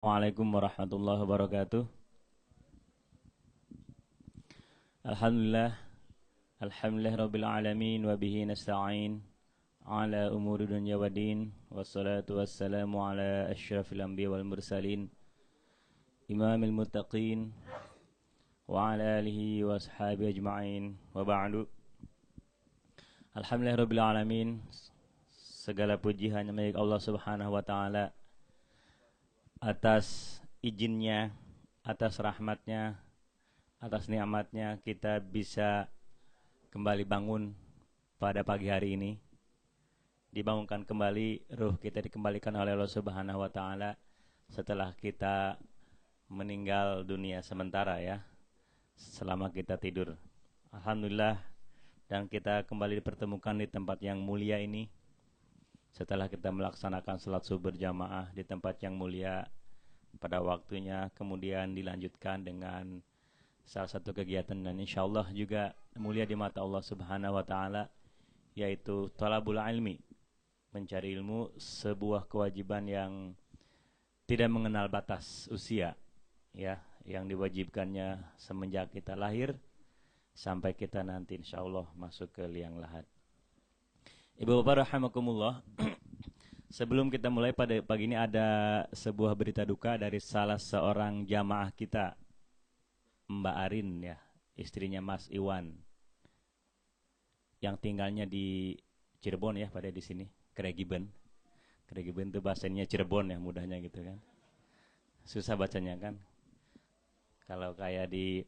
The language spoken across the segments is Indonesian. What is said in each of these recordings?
Waalaikumsalam warahmatullahi wabarakatuh. Alhamdulillah, alhamdulillah rabbil alamin wa bihi nasta'in ala umuri dunya waddin wassalatu wassalamu ala asyrafil anbiya wal mursalin imamil muttaqin wa ala alihi wa ashabihi ajma'in wa ba'du. Alhamdulillah rabbil alamin, segala puji hanya milik Allah Subhanahu wa taala atas izinnya, atas rahmatnya, atas nikmatnya kita bisa kembali bangun pada pagi hari ini. Dibangunkan kembali, ruh kita dikembalikan oleh Allah Subhanahu wa taala setelah kita meninggal dunia sementara ya, selama kita tidur. Alhamdulillah, dan kita kembali dipertemukan di tempat yang mulia ini setelah kita melaksanakan salat subuh berjamaah di tempat yang mulia pada waktunya, kemudian dilanjutkan dengan salah satu kegiatan dan insyaallah juga mulia di mata Allah Subhanahu wa taala, yaitu talabul ilmi, mencari ilmu, sebuah kewajiban yang tidak mengenal batas usia ya, yang diwajibkannya semenjak kita lahir sampai kita nanti insyaallah masuk ke liang lahat. Ibu bapak rahimakumullah, sebelum kita mulai pada pagi ini ada sebuah berita duka dari salah seorang jamaah kita, Mbak Arin ya, istrinya Mas Iwan, yang tinggalnya di Cirebon ya, pada di sini, Kregiben. Kregiben itu bahasanya Cirebon ya, mudahnya gitu kan. Susah bacanya kan. Kalau kayak di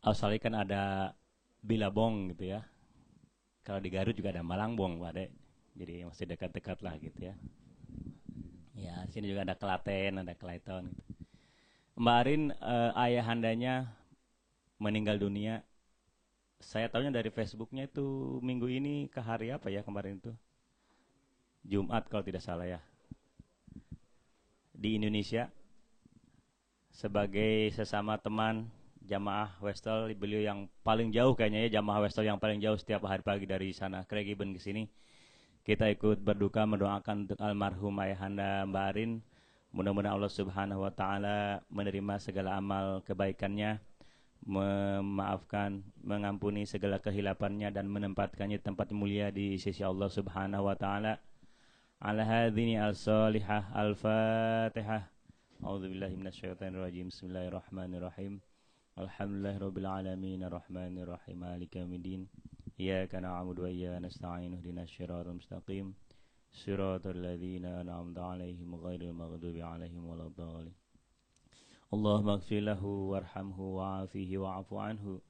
Australia kan ada Bilabong gitu ya. Kalau di Garut juga ada Malangbong, Pak Dek. Jadi masih dekat-dekat lah gitu ya. Ya, sini juga ada Klaten, ada Clayton gitu. Mbak Arin, ayahandanya meninggal dunia. Saya tahunya dari Facebooknya itu minggu ini ke hari apa ya kemarin itu? Jumat kalau tidak salah ya. Di Indonesia, sebagai sesama teman jamaah Westel, beliau yang paling jauh kayaknya ya, jamaah Westel yang paling jauh setiap hari pagi dari sana Kregiben ke sini. Kita ikut berduka mendoakan untuk almarhum ayahanda Mbak Arin. Mudah-mudahan Allah Subhanahu wa taala menerima segala amal kebaikannya, memaafkan, mengampuni segala kehilafannya dan menempatkannya tempat mulia di sisi Allah Subhanahu wa taala. Ala hadhini al-salihah al-fatihah. A'udzubillahi minasyaitonirrajim. Bismillahirrahmanirrahim. Alhamdulillahirabbil alamin arrahmanir rahim maliki yaumiddin. Iyyaka na'budu wa iyyaka nasta'in ihdinas siratal mustaqim. Siratal ladzina an'amta 'alaihim ghairil maghdubi 'alaihim waladdallin. Allahumma ighfir lahu warhamhu wa'afihi wa'fu anhu.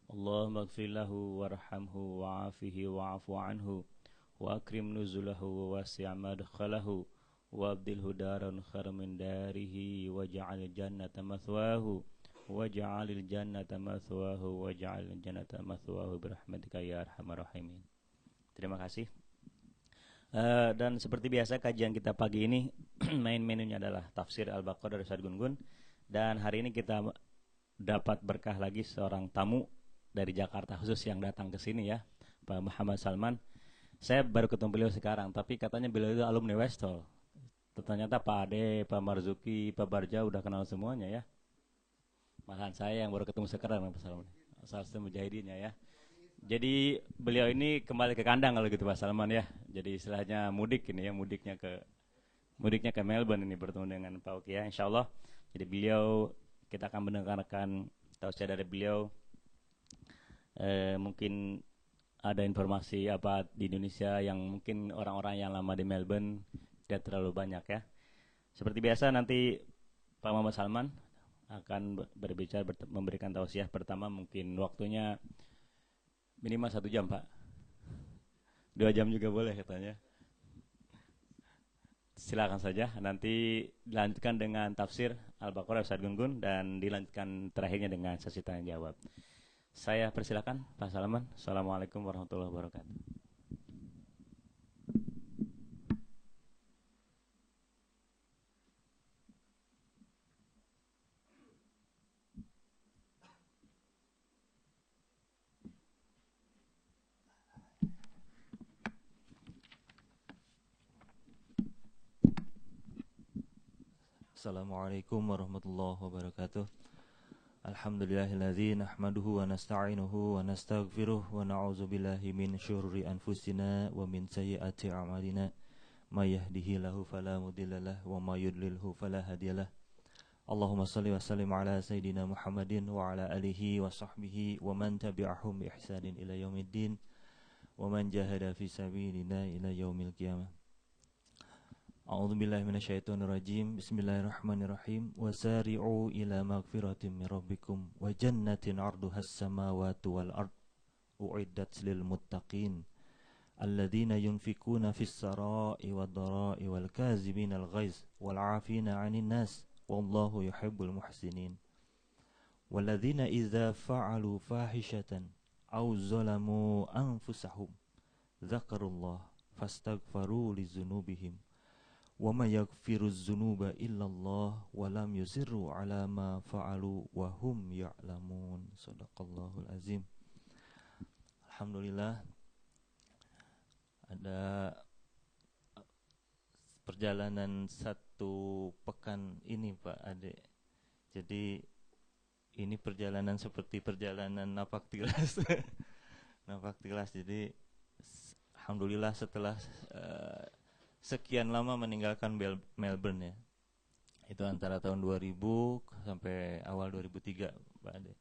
Allahumma ighfir lahu warhamhu wa'afihi wa'fu anhu. Wa akrim nuzulahu wa wasi' madkhalahu wa abdilhu daran khairan min darihi waj'al jannata mathwahu waj'alil jannata mathwahu waj'al jannata mathwahu birahmatika ya arhamar rahimin. Terima kasih. Dan seperti biasa kajian kita pagi ini main menunya adalah tafsir Al-Baqarah dari Ustaz Gun-Gun, dan hari ini kita dapat berkah lagi seorang tamu dari Jakarta khusus yang datang ke sini ya, Pak Muhammad Salman. Saya baru ketemu beliau sekarang, tapi katanya beliau itu alumni Westol. Ternyata Pak Ade, Pak Marzuki, Pak Barja udah kenal semuanya ya. Malahan saya yang baru ketemu sekarang Pak Salman. Salah satu mujahidinnya ya. Jadi beliau ini kembali ke kandang kalau gitu Pak Salman ya. Jadi istilahnya mudik ini ya, mudiknya ke Melbourne ini bertemu dengan Pak Uki ya, insyaallah. Jadi beliau, kita akan mendengarkan tausiah dari beliau. Mungkin ada informasi apa di Indonesia yang mungkin orang-orang yang lama di Melbourne tidak terlalu banyak ya. Seperti biasa nanti Pak Muhammad Salman akan berbicara, memberikan tausiah pertama, mungkin waktunya minimal 1 jam Pak. 2 jam juga boleh katanya. Silakan saja, nanti dilanjutkan dengan tafsir Al-Baqarah Ustaz Gun-Gun dan dilanjutkan terakhirnya dengan sesi tanya jawab. Saya persilakan Pak Salman. Assalamualaikum warahmatullahi wabarakatuh. Assalamualaikum warahmatullahi wabarakatuh. Alhamdulillahilladzi nahmaduhu wa nasta'inuhu wa nastaghfiruh wa na'udzu billahi min syururi anfusina wa min sayyiati a'malina. May yahdihillahu fala mudhillalah wa may yudlilhu fala hadiyalah. Allahumma shalli wa sallim ala sayidina Muhammadin wa ala alihi wa sahbihi wa man tabi'ahum bi ihsanin ila yaumiddin wa man jahada fi sabilillah ila yaumil qiyamah. A'udzubillahi minasyaitonirrajim. Bismillahirrahmanirrahim. Wasari'u ila magfiratin min rabbikum wa jannatin 'arduhas samawati wal ard u'iddat lil muttaqin alladzina yunfikuna fis sarai wad dharai wal kaziminal ghaiz wal 'afina 'anil nas wallahu yuhibbul muhsinin. Walladzina idza fa'alu fahishatan aw zalamu anfusahum dzakarullah fastaghfaru lidzunubihim wa may yaghfiruz dzunuba illallah wa lam yusirru ala ma fa'alu wa hum ya'lamun. Shadaqallahul azim. Alhamdulillah, ada perjalanan satu pekan ini Pak Ade. Jadi ini perjalanan seperti perjalanan napak tilas. Napak tilas. Jadi alhamdulillah setelah sekian lama meninggalkan Melbourne ya. Itu antara tahun 2000 sampai awal 2003 Pak Ade.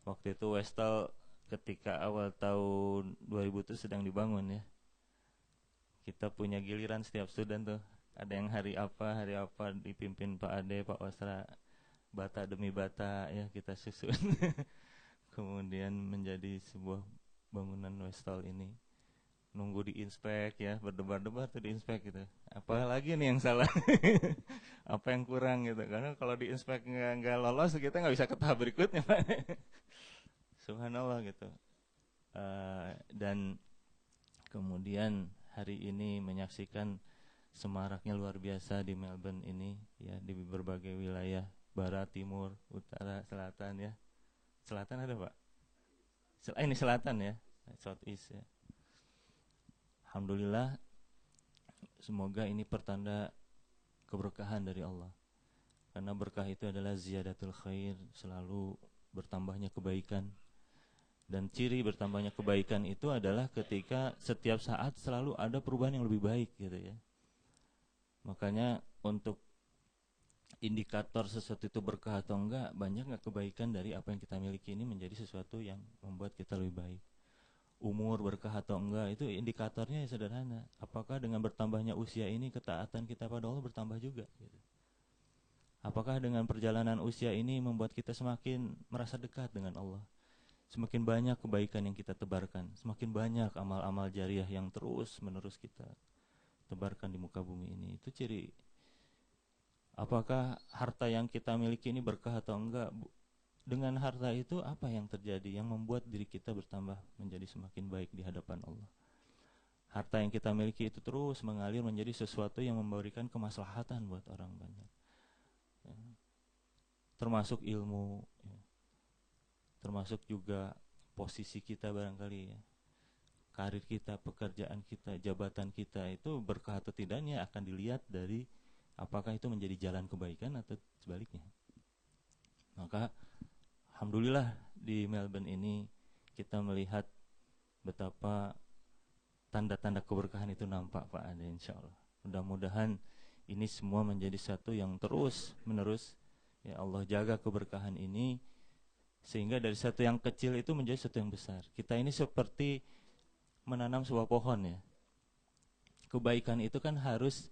Waktu itu Westall ketika awal tahun 2000 itu sedang dibangun ya. Kita punya giliran setiap student tuh. Ada yang hari apa dipimpin Pak Ade, Pak Wasra, bata demi bata ya kita susun. Kemudian menjadi sebuah bangunan Westall ini. Nunggu diinspek ya, berdebar-debar tuh diinspek gitu. Apalagi nih yang salah, apa yang kurang gitu. Karena kalau diinspek nggak lolos kita nggak bisa ke tahap berikutnya Pak. Subhanallah gitu. Dan kemudian hari ini menyaksikan semaraknya luar biasa di Melbourne ini ya, di berbagai wilayah barat, timur, utara, selatan ya. Selatan ada Pak? Ini selatan ya, South East ya. Alhamdulillah, semoga ini pertanda keberkahan dari Allah. Karena berkah itu adalah ziyadatul khair, selalu bertambahnya kebaikan. Dan ciri bertambahnya kebaikan itu adalah ketika setiap saat selalu ada perubahan yang lebih baik gitu ya. Makanya untuk indikator sesuatu itu berkah atau enggak, banyak enggak kebaikan dari apa yang kita miliki ini menjadi sesuatu yang membuat kita lebih baik. Umur berkah atau enggak itu indikatornya ya sederhana. Apakah dengan bertambahnya usia ini ketaatan kita pada Allah bertambah juga gitu. Apakah dengan perjalanan usia ini membuat kita semakin merasa dekat dengan Allah, semakin banyak kebaikan yang kita tebarkan, semakin banyak amal-amal jariah yang terus menerus kita tebarkan di muka bumi ini. Itu ciri. Apakah harta yang kita miliki ini berkah atau enggak? Dengan harta itu apa yang terjadi yang membuat diri kita bertambah menjadi semakin baik di hadapan Allah? Harta yang kita miliki itu terus mengalir menjadi sesuatu yang memberikan kemaslahatan buat orang banyak ya. Termasuk ilmu ya. Termasuk juga posisi kita barangkali ya. Karir kita, pekerjaan kita, jabatan kita itu berkah atau tidaknya akan dilihat dari apakah itu menjadi jalan kebaikan atau sebaliknya. Maka alhamdulillah di Melbourne ini kita melihat betapa tanda-tanda keberkahan itu nampak Pak Ade, insyaallah. Mudah-mudahan ini semua menjadi satu yang terus menerus ya Allah jaga keberkahan ini sehingga dari satu yang kecil itu menjadi satu yang besar. Kita ini seperti menanam sebuah pohon ya. Kebaikan itu kan harus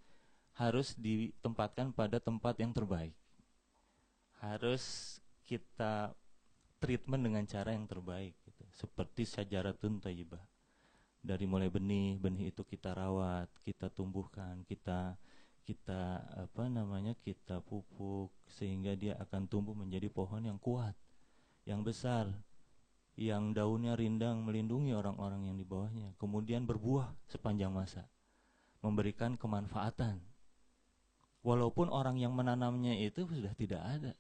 ditempatkan pada tempat yang terbaik. Harus kita treatment dengan cara yang terbaik gitu. Seperti syajaratun thayyibah. Dari mulai benih itu kita rawat, kita tumbuhkan, kita kita pupuk sehingga dia akan tumbuh menjadi pohon yang kuat, yang besar, yang daunnya rindang melindungi orang-orang yang di bawahnya, kemudian berbuah sepanjang masa, memberikan kemanfaatan. Walaupun orang yang menanamnya itu sudah tidak ada.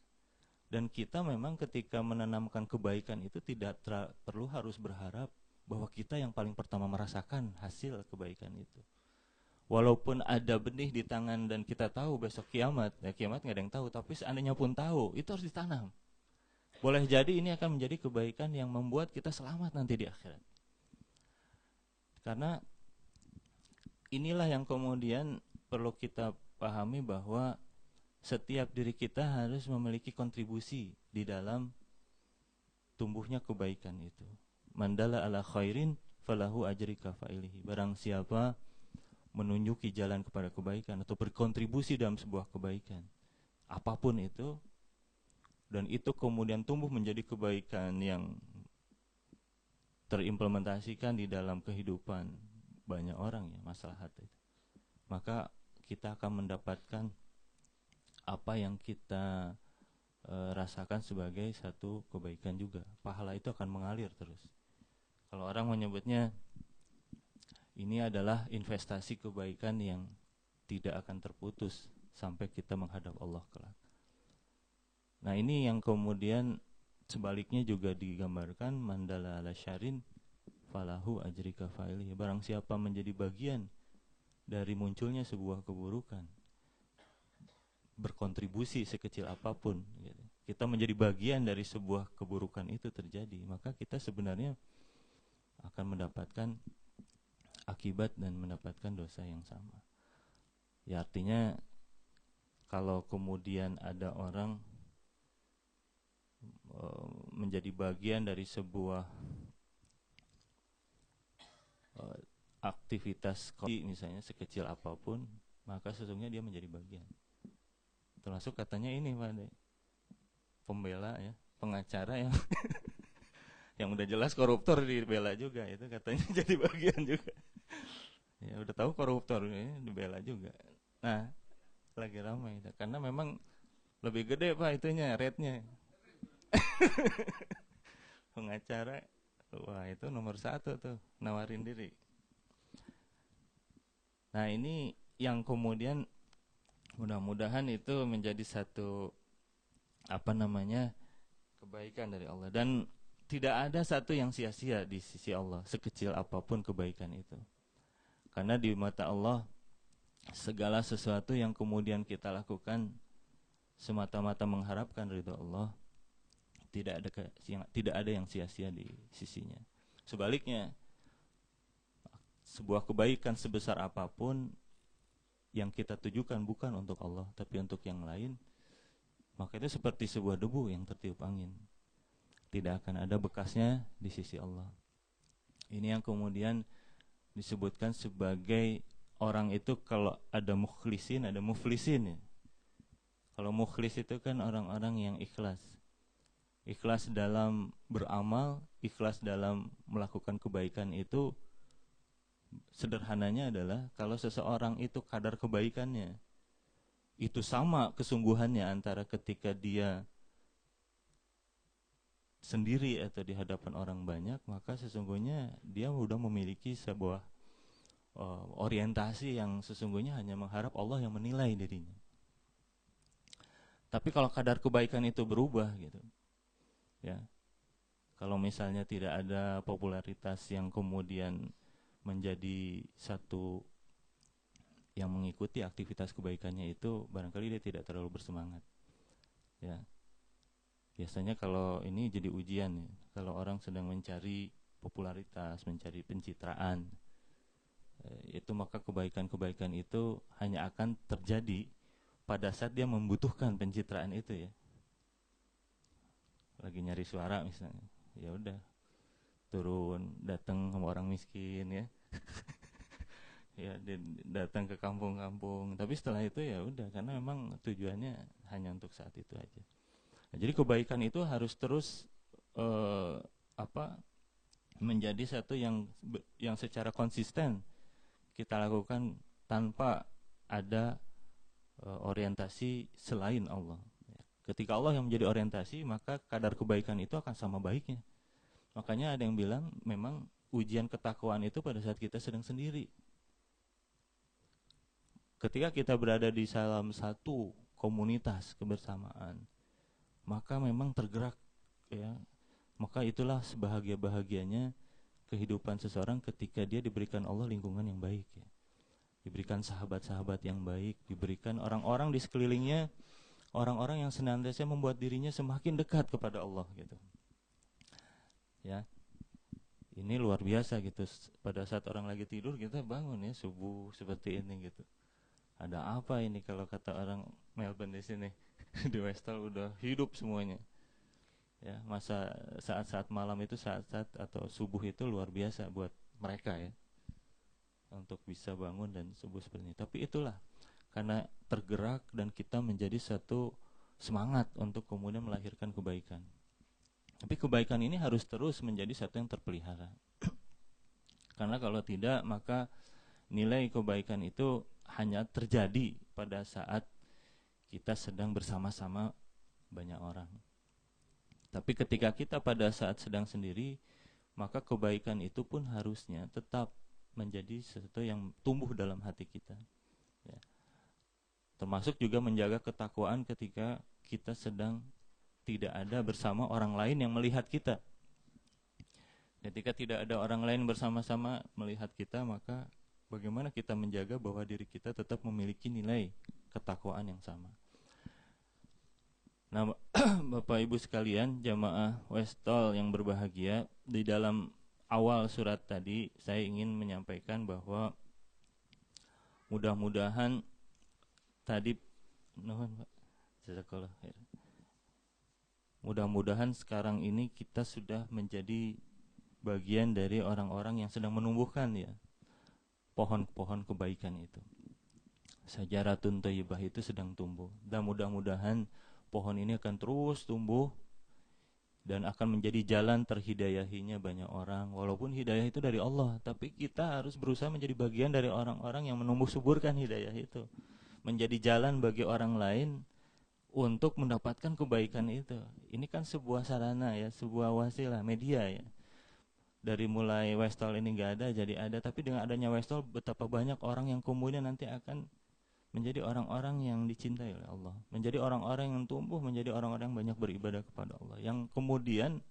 Dan kita memang ketika menanamkan kebaikan itu tidak perlu harus berharap bahwa kita yang paling pertama merasakan hasil kebaikan itu. Walaupun ada benih di tangan dan kita tahu besok kiamat, ya kiamat nggak ada yang tahu, tapi seandainya pun tahu, itu harus ditanam. Boleh jadi ini akan menjadi kebaikan yang membuat kita selamat nanti di akhirat. Karena inilah yang kemudian perlu kita pahami, bahwa setiap diri kita harus memiliki kontribusi di dalam tumbuhnya kebaikan itu. Mandala ala khairin falahu ajri kafailihi. Barang siapa menunjuki jalan kepada kebaikan atau berkontribusi dalam sebuah kebaikan, apapun itu, dan itu kemudian tumbuh menjadi kebaikan yang terimplementasikan di dalam kehidupan banyak orang ya, maslahat itu, maka kita akan mendapatkan apa yang kita rasakan sebagai satu kebaikan juga. Pahala itu akan mengalir terus. Kalau orang menyebutnya ini adalah investasi kebaikan yang tidak akan terputus sampai kita menghadap Allah kelak. Nah, ini yang kemudian sebaliknya juga digambarkan, mandala ala syarin falahu ajri kafailihi. Barang siapa menjadi bagian dari munculnya sebuah keburukan, berkontribusi sekecil apapun gitu, kita menjadi bagian dari sebuah keburukan itu terjadi, maka kita sebenarnya akan mendapatkan akibat dan mendapatkan dosa yang sama. Ya, artinya kalau kemudian ada orang menjadi bagian dari sebuah aktivitas misalnya sekecil apapun, maka sesungguhnya dia menjadi bagian. Termasuk katanya ini Pak De, pembela ya, pengacara yang yang udah jelas koruptor dibela juga, itu katanya jadi bagian juga. Ya udah tahu koruptor ya, dibela juga. Nah, lagi ramai karena memang lebih gede Pak itunya, rate-nya. Pengacara, wah itu nomor 1 tuh, nawarin diri. Nah, ini yang kemudian mudah-mudahan itu menjadi satu kebaikan dari Allah, dan tidak ada satu yang sia-sia di sisi Allah, sekecil apapun kebaikan itu. Karena di mata Allah segala sesuatu yang kemudian kita lakukan semata-mata mengharapkan ridha Allah, tidak ada yang sia-sia di sisinya. Sebaliknya, sebuah kebaikan sebesar apapun yang kita tujukan bukan untuk Allah tapi untuk yang lain, maka itu seperti sebuah debu yang tertiup angin, tidak akan ada bekasnya di sisi Allah. Ini yang kemudian disebutkan sebagai orang itu kalau ada mukhlisin, ada muflisin ya. Kalau mukhlis itu kan orang-orang yang ikhlas. Ikhlas dalam beramal, ikhlas dalam melakukan kebaikan itu sederhananya adalah kalau seseorang itu kadar kebaikannya itu sama kesungguhannya antara ketika dia sendiri atau di hadapan orang banyak, maka sesungguhnya dia sudah memiliki sebuah orientasi yang sesungguhnya hanya mengharap Allah yang menilai dirinya. Tapi kalau kadar kebaikan itu berubah gitu ya, kalau misalnya tidak ada popularitas yang kemudian menjadi satu yang mengikuti aktivitas kebaikannya itu, barangkali dia tidak terlalu bersemangat ya. Biasanya kalau ini jadi ujian ya, kalau orang sedang mencari popularitas, mencari pencitraan, itu maka kebaikan-kebaikan itu hanya akan terjadi pada saat dia membutuhkan pencitraan itu ya. Lagi nyari suara misalnya, ya udah turun, datang sama orang miskin ya. Ya, datang ke kampung-kampung. Tapi setelah itu ya udah, karena memang tujuannya hanya untuk saat itu aja. Nah, jadi kebaikan itu harus terus menjadi satu yang secara konsisten kita lakukan tanpa ada orientasi selain Allah. Ketika Allah yang menjadi orientasi, maka kadar kebaikan itu akan sama baiknya. Makanya ada yang bilang memang ujian ketakwaan itu pada saat kita sedang sendiri. Ketika kita berada di dalam satu komunitas kebersamaan, maka memang tergerak ya. Maka itulah sebahagia-bahagianya kehidupan seseorang ketika dia diberikan Allah lingkungan yang baik ya. diberikan sahabat-sahabat yang baik, diberikan orang-orang di sekelilingnya, orang-orang yang senantiasa membuat dirinya semakin dekat kepada Allah gitu. Ya. Ini luar biasa gitu. Pada saat orang lagi tidur kita bangun ya subuh seperti ini gitu. Ada apa ini kalau kata orang Melbourne di sini? Di Westall udah hidup semuanya. Ya, masa saat-saat malam itu, saat-saat atau subuh itu luar biasa buat mereka ya. Untuk bisa bangun dan subuh seperti ini. Tapi itulah karena tergerak dan kita menjadi satu semangat untuk kemudian melahirkan kebaikan. Tapi kebaikan ini harus terus menjadi satu yang terpelihara. Karena kalau tidak, maka nilai kebaikan itu hanya terjadi pada saat kita sedang bersama-sama banyak orang. Tapi ketika kita pada saat sedang sendiri, maka kebaikan itu pun harusnya tetap menjadi sesuatu yang tumbuh dalam hati kita. Ya. Termasuk juga menjaga ketakwaan ketika kita sedang tidak ada bersama orang lain yang melihat kita. Ketika tidak ada orang lain bersama-sama melihat kita, maka bagaimana kita menjaga bahwa diri kita tetap memiliki nilai ketakwaan yang sama. Nah, Bapak Ibu sekalian, jamaah Westall yang berbahagia, di dalam awal surat tadi saya ingin menyampaikan bahwa mudah-mudahan tadi mudah-mudahan sekarang ini kita sudah menjadi bagian dari orang-orang yang sedang menumbuhkan ya pohon-pohon kebaikan itu. Sajaratun thayyibah itu sedang tumbuh. Dan mudah-mudahan pohon ini akan terus tumbuh dan akan menjadi jalan terhidayahinya banyak orang. Walaupun hidayah itu dari Allah, tapi kita harus berusaha menjadi bagian dari orang-orang yang menumbuh suburkan hidayah itu. Menjadi jalan bagi orang lain untuk mendapatkan kebaikan itu. Ini kan sebuah sarana ya, sebuah wasilah, media ya. Dari mulai Westall ini gak ada jadi ada, tapi dengan adanya Westall betapa banyak orang yang kemudian nanti akan menjadi orang-orang yang dicintai oleh Allah, menjadi orang-orang yang tumbuh, menjadi orang-orang yang banyak beribadah kepada Allah, yang kemudian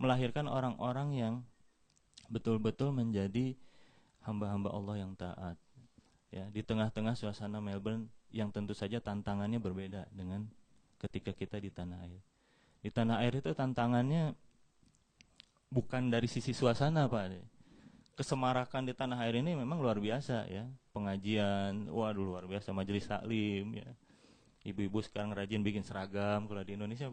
melahirkan orang-orang yang betul-betul menjadi hamba-hamba Allah yang taat. Ya, di tengah-tengah suasana Melbourne yang tentu saja tantangannya berbeda dengan ketika kita di tanah air. Di tanah air itu tantangannya bukan dari sisi suasana, Pak. Kesemarakan di tanah air ini memang luar biasa ya. Pengajian, waduh luar biasa, majelis taklim ya. Ibu-ibu sekarang rajin bikin seragam. Kalau di Indonesia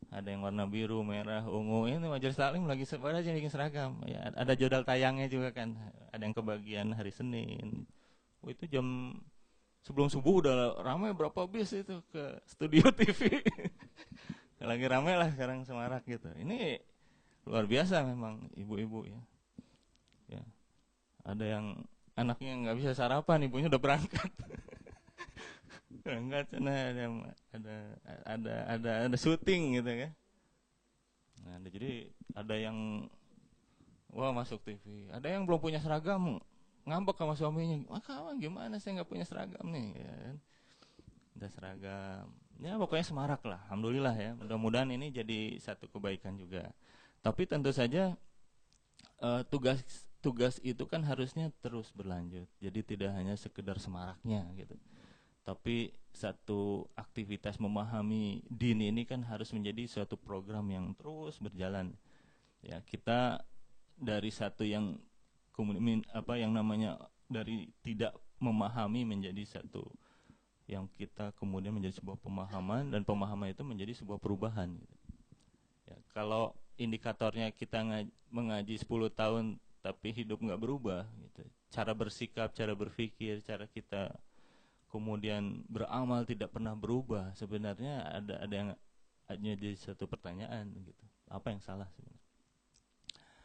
ada yang warna biru, merah, ungu. Ini majelis taklim lagi rajin bikin seragam ya. Ada jodal tayangnya juga kan. Ada yang kebagian hari Senin. Itu jam sebelum subuh udah ramai berapa bis itu ke studio TV. Lagi ramai lah sekarang semarak gitu. Ini luar biasa memang ibu-ibu ya. Ya. Ada yang anaknya nggak bisa sarapan, ibunya udah berangkat. Berangkat sana ada syuting gitu kan. Nah, jadi ada yang masuk TV, ada yang belum punya seragam, ngambek sama suaminya. Kawan gimana saya nggak punya seragam nih ya kan. Ada seragam. Ya pokoknya semarak lah. Alhamdulillah ya. Mudah-mudahan ini jadi satu kebaikan juga. Tapi tentu saja tugas itu kan harusnya terus berlanjut. Jadi tidak hanya sekedar semaraknya gitu. Tapi satu aktivitas memahami din ini kan harus menjadi suatu program yang terus berjalan. Ya, kita dari satu yang yang namanya dari tidak memahami menjadi satu yang kita kemudian menjadi sebuah pemahaman, dan pemahaman itu menjadi sebuah perubahan gitu. Ya, kalau indikatornya kita mengaji 10 tahun tapi hidup nggak berubah gitu. Cara bersikap, cara berpikir, cara kita kemudian beramal tidak pernah berubah. Sebenarnya ada yang jadi satu pertanyaan gitu. Apa yang salah sebenarnya?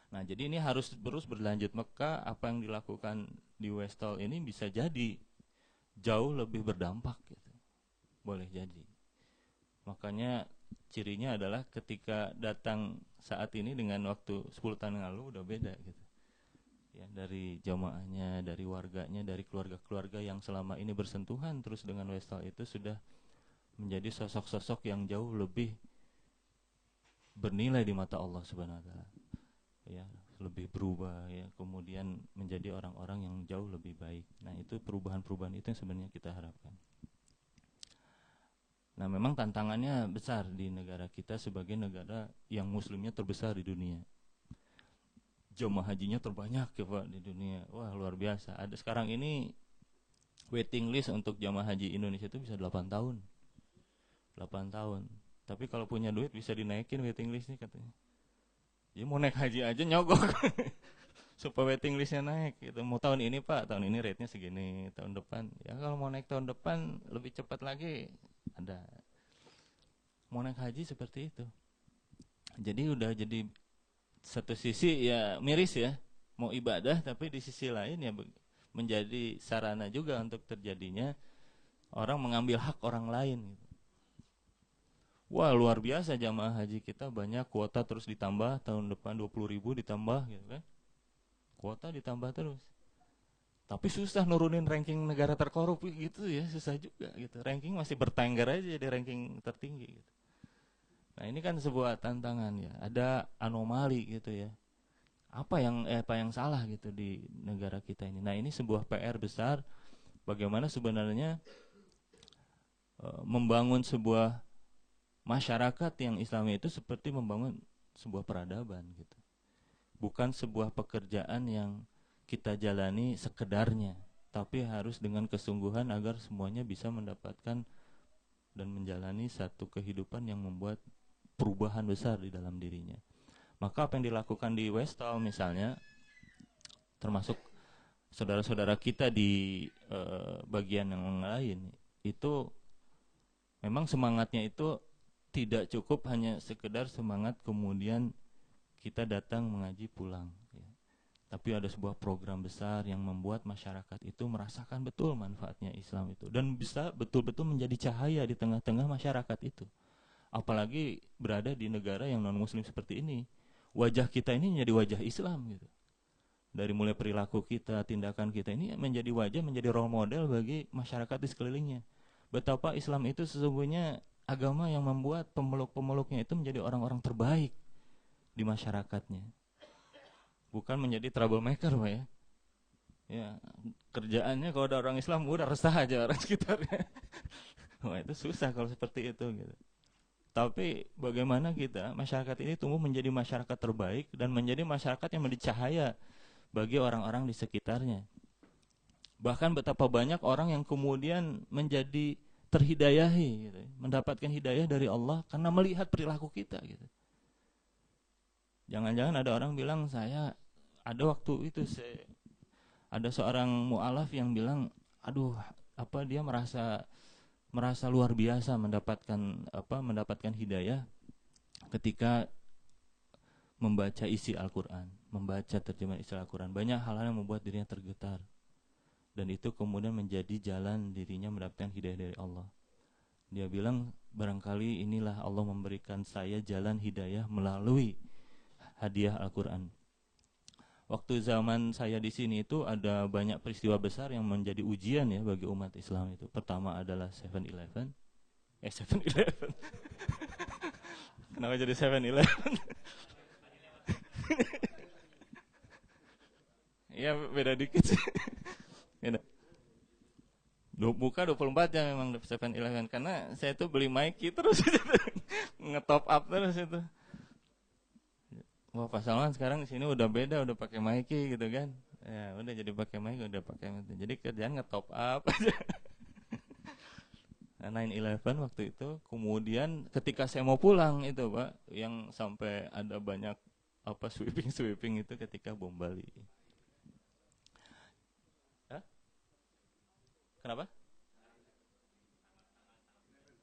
Nah, jadi ini harus terus berlanjut. Maka apa yang dilakukan di Westall ini bisa jadi jauh lebih berdampak gitu. Boleh jadi. Makanya cirinya adalah ketika datang saat ini dengan waktu 10 tahun yang lalu udah beda gitu. Ya, dari jamaahnya, dari warganya, dari keluarga-keluarga yang selama ini bersentuhan terus dengan Westall itu sudah menjadi sosok-sosok yang jauh lebih bernilai di mata Allah Subhanahu wa taala. Ya, lebih berubah ya, kemudian menjadi orang-orang yang jauh lebih baik. Nah, itu perubahan-perubahan itu yang sebenarnya kita harapkan. Nah, memang tantangannya besar di negara kita sebagai negara yang muslimnya terbesar di dunia. Jemaah hajinya terbanyak ya Pak di dunia. Wah, luar biasa. Ada sekarang ini waiting list untuk jemaah haji Indonesia itu bisa 8 tahun. 8 tahun. Tapi kalau punya duit bisa dinaikin waiting listnya katanya. Jadi mau naik haji aja nyogok supaya waiting listnya naik gitu. Mau tahun ini Pak, tahun ini rate-nya segini, tahun depan ya kalau mau naik tahun depan lebih cepat lagi ada. Mau naik haji seperti itu. Jadi udah jadi satu sisi ya miris ya, mau ibadah tapi di sisi lain ya menjadi sarana juga untuk terjadinya orang mengambil hak orang lain gitu. Wah, luar biasa jamaah haji kita banyak, kuota terus ditambah, tahun depan 20.000 ditambah gitu kan. Kuota ditambah terus. Tapi susah nurunin ranking negara terkorup gitu ya, susah juga gitu. Ranking masih bertengger aja jadi ranking tertinggi gitu. Nah, ini kan sebuah tantangan ya. Ada anomali gitu ya. Apa yang salah gitu di negara kita ini. Nah, ini sebuah PR besar bagaimana sebenarnya membangun sebuah masyarakat yang Islami itu seperti membangun sebuah peradaban gitu. Bukan sebuah pekerjaan yang kita jalani sekedarnya, tapi harus dengan kesungguhan agar semuanya bisa mendapatkan dan menjalani satu kehidupan yang membuat perubahan besar di dalam dirinya. Maka apa yang dilakukan di Westall misalnya, termasuk saudara-saudara kita di bagian yang lain, itu memang semangatnya itu tidak cukup hanya sekedar semangat kemudian kita datang mengaji pulang ya. Tapi ada sebuah program besar yang membuat masyarakat itu merasakan betul manfaatnya Islam itu dan bisa betul-betul menjadi cahaya di tengah-tengah masyarakat itu. Apalagi berada di negara yang non muslim seperti ini, wajah kita ini menjadi wajah Islam gitu. Dari mulai perilaku kita, tindakan kita ini menjadi wajah, menjadi role model bagi masyarakat di sekelilingnya. Betapa Islam itu sesungguhnya agama yang membuat pemeluk-pemeluknya itu menjadi orang-orang terbaik di masyarakatnya. Bukan menjadi troublemaker, Pak ya. Ya, kerjaannya kalau ada orang Islam udah resah aja orang sekitarnya. Wah, itu susah kalau seperti itu gitu. Tapi bagaimana kita masyarakat ini tumbuh menjadi masyarakat terbaik dan menjadi masyarakat yang menjadi cahaya bagi orang-orang di sekitarnya. Bahkan betapa banyak orang yang kemudian menjadi terhidayahi gitu, mendapatkan hidayah dari Allah karena melihat perilaku kita gitu. Jangan-jangan ada orang bilang saya ada waktu itu ada seorang mu'alaf yang bilang, aduh, dia merasa luar biasa mendapatkan hidayah ketika membaca isi Al-Qur'an, membaca terjemahan isi Al-Qur'an. Banyak hal-hal yang membuat dirinya tergetar. Dan itu kemudian menjadi jalan dirinya mendapatkan hidayah dari Allah. Dia bilang, barangkali inilah Allah memberikan saya jalan hidayah melalui hadiah Al-Qur'an. Waktu zaman saya di sini itu ada banyak peristiwa besar yang menjadi ujian ya bagi umat Islam itu. Pertama adalah 7-Eleven. 7-Eleven. Kenapa jadi 7-Eleven? Iya, beda dikit sih. Buka 24 jam memang 7-Eleven karena saya tuh beli Mikey terus ngetop up terus itu. Wah, Pak Salman sekarang di sini udah beda, udah pakai Mikey gitu kan. Ya, udah jadi pakai Mikey, udah pakai itu. Jadi kerjaan ngetop up aja. Nah, 9/11 waktu itu, kemudian ketika saya mau pulang itu, Pak, yang sampai ada banyak sweeping itu ketika bom Bali. Kenapa?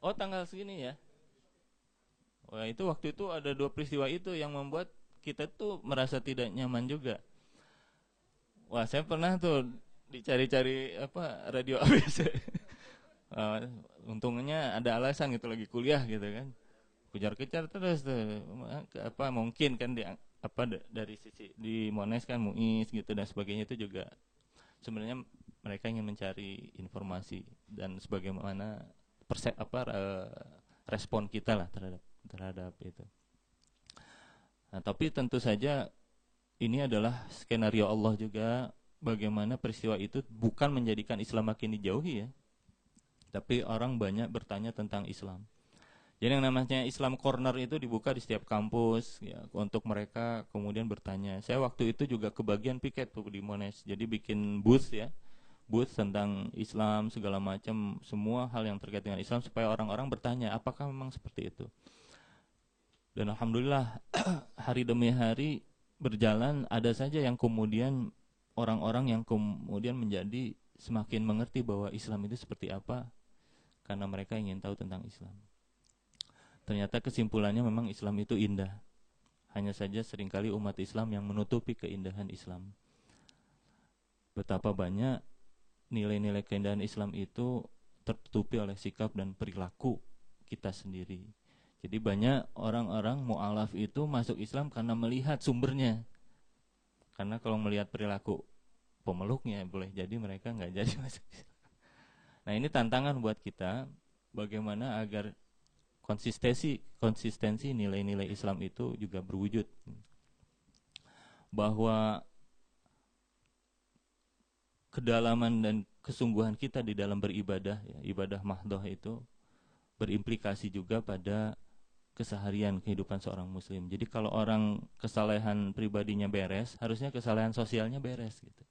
Oh, tanggal segini ya. Wah, itu waktu itu ada 2 peristiwa itu yang membuat kita tuh merasa tidak nyaman juga. Wah, saya pernah tuh dicari-cari radio ABC. Untungnya ada alasan gitu, lagi kuliah gitu kan. Kejar-kejar terus tuh. Mungkin kan dari sisi di Monash kan MUIS gitu dan sebagainya itu juga sebenarnya mereka ingin mencari informasi dan sebagaimana respon kita lah terhadap itu. Nah, tapi tentu saja ini adalah skenario Allah juga, bagaimana peristiwa itu bukan menjadikan Islam makin dijauhi ya, tapi orang banyak bertanya tentang Islam. Jadi yang namanya Islam Corner itu dibuka di setiap kampus ya, untuk mereka kemudian bertanya. Saya waktu itu juga kebagian piket tuh di Monash. Jadi bikin booth ya, booth tentang Islam segala macam, semua hal yang terkait dengan Islam supaya orang-orang bertanya apakah memang seperti itu. Dan alhamdulillah hari demi hari berjalan, ada saja yang kemudian orang-orang yang kemudian menjadi semakin mengerti bahwa Islam itu seperti apa karena mereka ingin tahu tentang Islam. Ternyata kesimpulannya memang Islam itu indah. Hanya saja seringkali umat Islam yang menutupi keindahan Islam. Betapa banyak nilai-nilai keindahan Islam itu tertutupi oleh sikap dan perilaku kita sendiri. Jadi banyak orang-orang mu'alaf itu masuk Islam karena melihat sumbernya. Karena kalau melihat perilaku pemeluknya, boleh jadi mereka nggak jadi masuk Islam. Nah ini tantangan buat kita, bagaimana agar konsistensi nilai-nilai Islam itu juga berwujud, bahwa kedalaman dan kesungguhan kita di dalam beribadah ya, ibadah mahdoh itu berimplikasi juga pada keseharian kehidupan seorang muslim. Jadi kalau orang kesalehan pribadinya beres, harusnya kesalehan sosialnya beres gitu.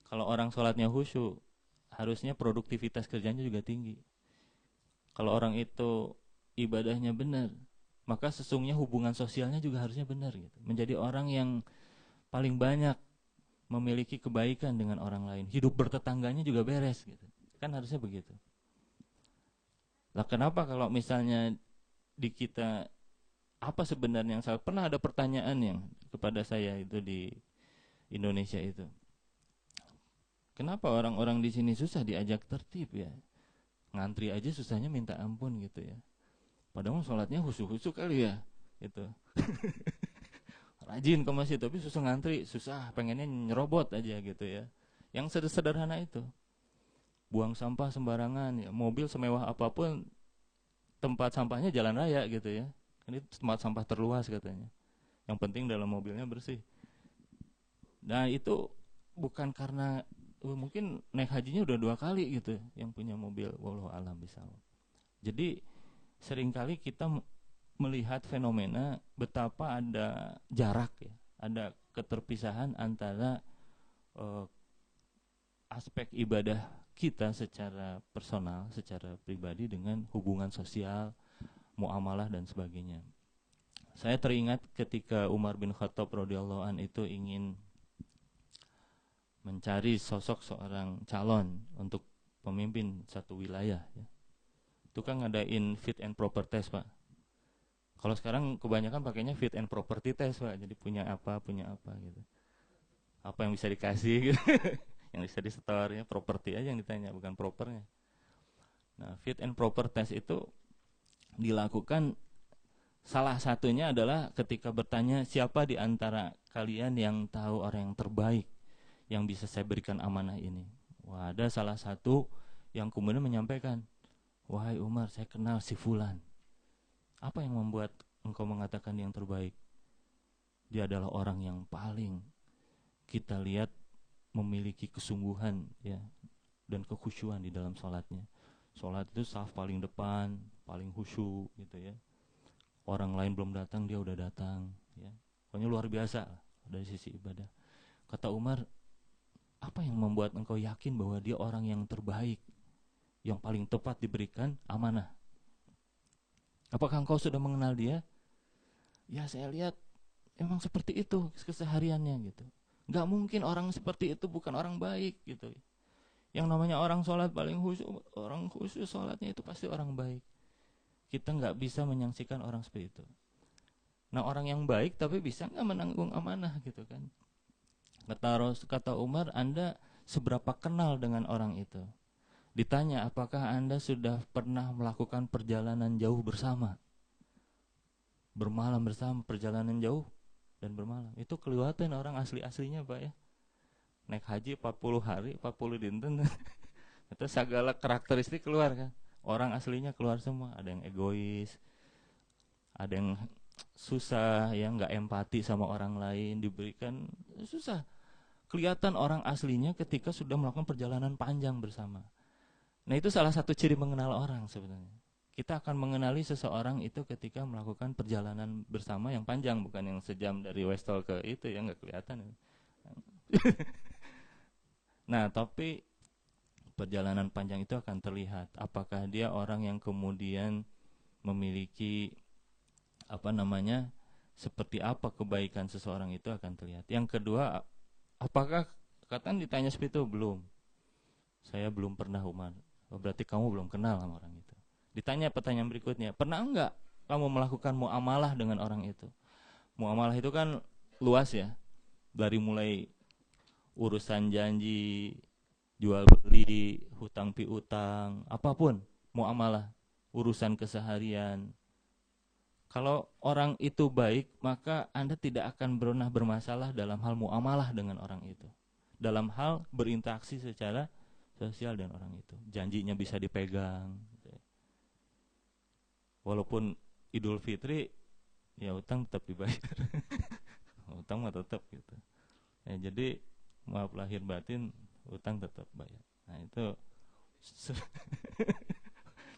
Kalau orang sholatnya khusyuk, harusnya produktivitas kerjanya juga tinggi. Kalau orang itu ibadahnya benar, maka sesungguhnya hubungan sosialnya juga harusnya benar gitu. Menjadi orang yang paling banyak memiliki kebaikan dengan orang lain. Hidup bertetangganya juga beres gitu. Kan harusnya begitu. Lah kenapa kalau misalnya di kita, apa sebenarnya yang salah? Pernah ada pertanyaan yang kepada saya itu di Indonesia itu. Kenapa orang-orang di sini susah diajak tertib ya? Ngantri aja susahnya minta ampun gitu ya. Padahal sholatnya khusyuk-khusyuk kali ya gitu. Rajin ke masjid tapi susah ngantri, susah, pengennya nyerobot aja gitu ya. Yang sederhana itu. Buang sampah sembarangan ya, mobil semewah apapun tempat sampahnya jalan raya gitu ya. Ini tempat sampah terluas katanya. Yang penting dalam mobilnya bersih. Nah itu bukan karena mungkin naik hajinya udah 2 kali gitu yang punya mobil, wallahu alam bisawab. Jadi seringkali kita melihat fenomena betapa ada jarak ya, ada keterpisahan antara aspek ibadah kita secara personal, secara pribadi dengan hubungan sosial, muamalah dan sebagainya. Saya teringat ketika Umar bin Khattab radhiyallahu an itu ingin mencari sosok seorang calon untuk pemimpin satu wilayah ya. Itu kan ngadain fit and proper test Pak. Kalau sekarang kebanyakan pakainya fit and property test Pak. Jadi punya apa gitu. Apa yang bisa dikasih gitu. Yang bisa disetor ya, properti aja yang ditanya, bukan propernya. Nah, fit and proper test itu dilakukan, salah satunya adalah ketika bertanya siapa di antara kalian yang tahu orang yang terbaik yang bisa saya berikan amanah ini. Wah, ada salah satu yang kemudian menyampaikan, wahai Umar, saya kenal si Fulan. Apa yang membuat engkau mengatakan yang terbaik? Dia adalah orang yang paling kita lihat memiliki kesungguhan ya, dan kekhusyuan di dalam sholatnya. Sholat itu saf paling depan, paling khusyuk gitu ya. Orang lain belum datang, dia udah datang ya. Pokoknya luar biasa dari sisi ibadah. Kata Umar, apa yang membuat engkau yakin bahwa dia orang yang terbaik, yang paling tepat diberikan amanah? Apakah engkau sudah mengenal dia? Ya saya lihat emang seperti itu kesehariannya gitu. Gak mungkin orang seperti itu bukan orang baik gitu. Yang namanya orang sholat paling khusyuk, orang khusyuk sholatnya itu pasti orang baik. Kita gak bisa menyaksikan orang seperti itu. Nah orang yang baik tapi bisa gak menanggung amanah gitu kan. Kata Umar, Anda seberapa kenal dengan orang itu? Ditanya, apakah Anda sudah pernah melakukan perjalanan jauh bersama? Bermalam bersama, perjalanan jauh dan bermalam. Itu kelihatan orang asli-aslinya Pak ya. Naik haji 40 hari, 40 dinten. Itu segala karakteristik keluar kan. Orang aslinya keluar semua. Ada yang egois, ada yang susah, ya nggak empati sama orang lain, diberikan susah. Kelihatan orang aslinya ketika sudah melakukan perjalanan panjang bersama. Nah itu salah satu ciri mengenal orang sebenarnya. Kita akan mengenali seseorang itu ketika melakukan perjalanan bersama yang panjang, bukan yang sejam dari Westall ke itu ya, nggak kelihatan. Nah tapi perjalanan panjang itu akan terlihat apakah dia orang yang kemudian memiliki seperti apa kebaikan seseorang, itu akan terlihat. Yang kedua, apakah katakan ditanya seperti itu, belum, saya belum pernah Umar. Oh, berarti kamu belum kenal sama orang itu. Ditanya pertanyaan berikutnya, pernah enggak kamu melakukan muamalah dengan orang itu? Muamalah itu kan luas ya, dari mulai urusan janji, jual beli, hutang piutang, apapun muamalah, urusan keseharian. Kalau orang itu baik, maka Anda tidak akan pernah bermasalah dalam hal muamalah dengan orang itu, dalam hal berinteraksi secara sosial dengan orang itu. Janjinya bisa dipegang. Walaupun Idul Fitri, ya utang tetap dibayar. Utang mah tetap gitu. Ya, jadi maaf lahir batin, utang tetap bayar. Nah itu.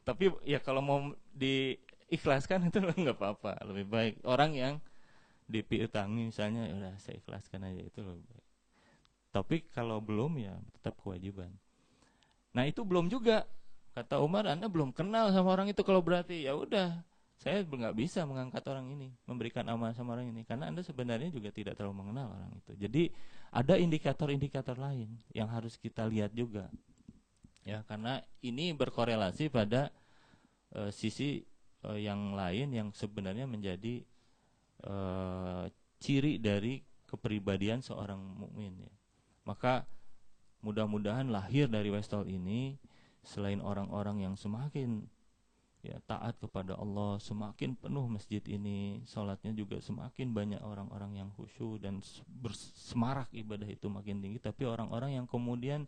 Tapi ya kalau mau diikhlaskan itu nggak apa-apa, lebih baik orang yang dipiutangi misalnya, ya udah saya ikhlaskan aja, itu lebih baik. Tapi kalau belum, ya tetap kewajiban. Nah itu belum juga, kata Umar, Anda belum kenal sama orang itu. Kalau berarti ya udah, saya nggak bisa mengangkat orang ini, memberikan amanah sama orang ini, karena Anda sebenarnya juga tidak terlalu mengenal orang itu. Jadi ada indikator-indikator lain yang harus kita lihat juga, ya, karena ini berkorelasi pada sisi yang lain yang sebenarnya menjadi ciri dari kepribadian seorang mukmin, ya. Maka mudah-mudahan lahir dari Westall ini, selain orang-orang yang semakin ya taat kepada Allah, semakin penuh masjid ini, sholatnya juga semakin banyak orang-orang yang khusyuk dan bersemarak ibadah itu makin tinggi, tapi orang-orang yang kemudian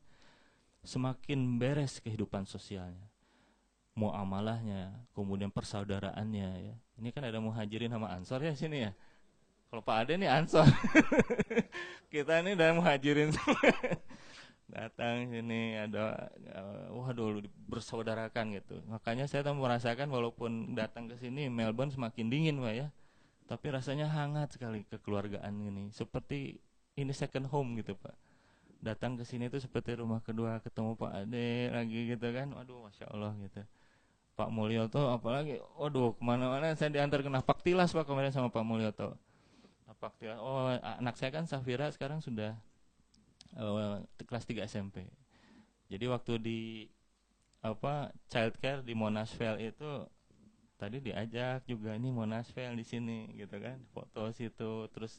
semakin beres kehidupan sosialnya, muamalahnya, kemudian persaudaraannya, ya. Ini kan ada muhajirin sama ansor ya sini ya. Kalau Pak Ade nih ansor. Kita ini udah muhajirin datang sini, ada waduh, bersaudarakan gitu. Makanya saya tahu merasakan walaupun datang ke sini Melbourne semakin dingin Pak ya, tapi rasanya hangat sekali kekeluargaan ini. Seperti ini second home gitu Pak. Datang ke sini itu seperti rumah kedua, ketemu Pak Ade lagi gitu kan. Waduh, Masya Allah gitu. Pak Mulyoto apalagi, waduh, kemana-mana saya diantar ke Napak Tilas Pak kemarin sama Pak Mulyoto. Napak Tilas, oh anak saya kan Safira sekarang sudah kelas 3 SMP. Jadi waktu di childcare di Monasville itu tadi diajak juga, ini Monasville di sini gitu kan, foto situ, terus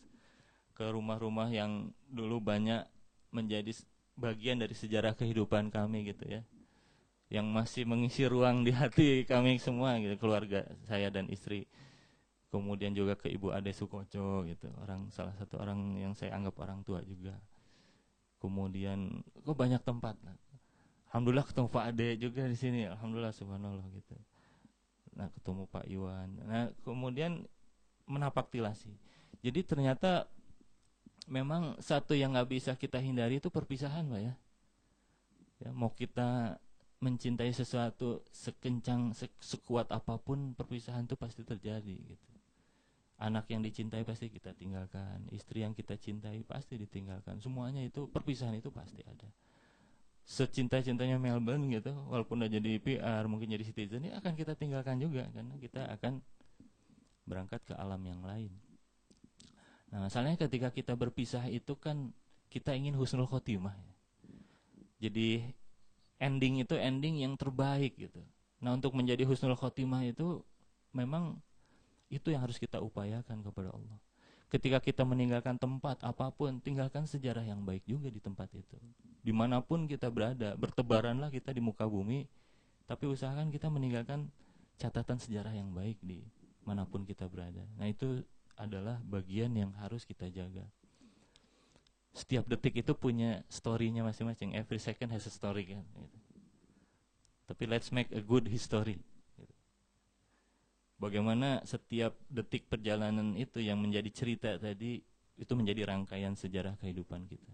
ke rumah-rumah yang dulu banyak menjadi bagian dari sejarah kehidupan kami gitu ya, yang masih mengisi ruang di hati kami semua gitu, keluarga saya dan istri. Kemudian juga ke Ibu Ade Sukoco gitu, salah satu orang yang saya anggap orang tua juga. Kemudian kok banyak tempat. Alhamdulillah ketemu Pak Ade juga di sini. Alhamdulillah subhanallah gitu. Nah, ketemu Pak Iwan. Nah, kemudian menapak tilasi. Jadi ternyata memang satu yang nggak bisa kita hindari itu perpisahan, Pak ya. Ya, mau kita mencintai sesuatu sekencang, sekuat apapun, perpisahan itu pasti terjadi gitu. Anak yang dicintai pasti kita tinggalkan, istri yang kita cintai pasti ditinggalkan. Semuanya itu, perpisahan itu pasti ada. Secinta-cintanya Melbourne gitu, walaupun udah jadi PR, mungkin jadi citizen, ini akan kita tinggalkan juga, karena kita akan berangkat ke alam yang lain. Nah, masalahnya ketika kita berpisah itu kan kita ingin husnul khotimah ya. Jadi ending itu ending yang terbaik gitu. Nah, untuk menjadi husnul khotimah itu memang itu yang harus kita upayakan kepada Allah. Ketika kita meninggalkan tempat apapun, tinggalkan sejarah yang baik juga di tempat itu. Dimanapun kita berada, bertebaranlah kita di muka bumi, tapi usahakan kita meninggalkan catatan sejarah yang baik di manapun kita berada. Nah, itu adalah bagian yang harus kita jaga. Setiap detik itu punya story-nya masing-masing. Every second has a story kan. Tapi let's make a good history. bagaimana setiap detik perjalanan itu yang menjadi cerita tadi itu menjadi rangkaian sejarah kehidupan kita.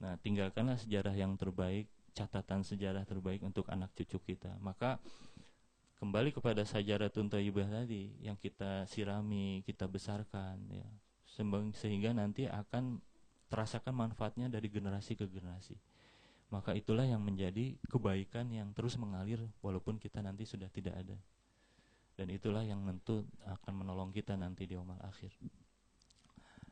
Nah, tinggalkanlah sejarah yang terbaik, catatan sejarah terbaik untuk anak cucu kita. Maka kembali kepada sajaratun thayyibah tadi yang kita sirami, kita besarkan ya. Sehingga nanti akan terasakan manfaatnya dari generasi ke generasi. Maka itulah yang menjadi kebaikan yang terus mengalir walaupun kita nanti sudah tidak ada. Dan itulah yang tentu akan menolong kita nanti di yaumul akhir.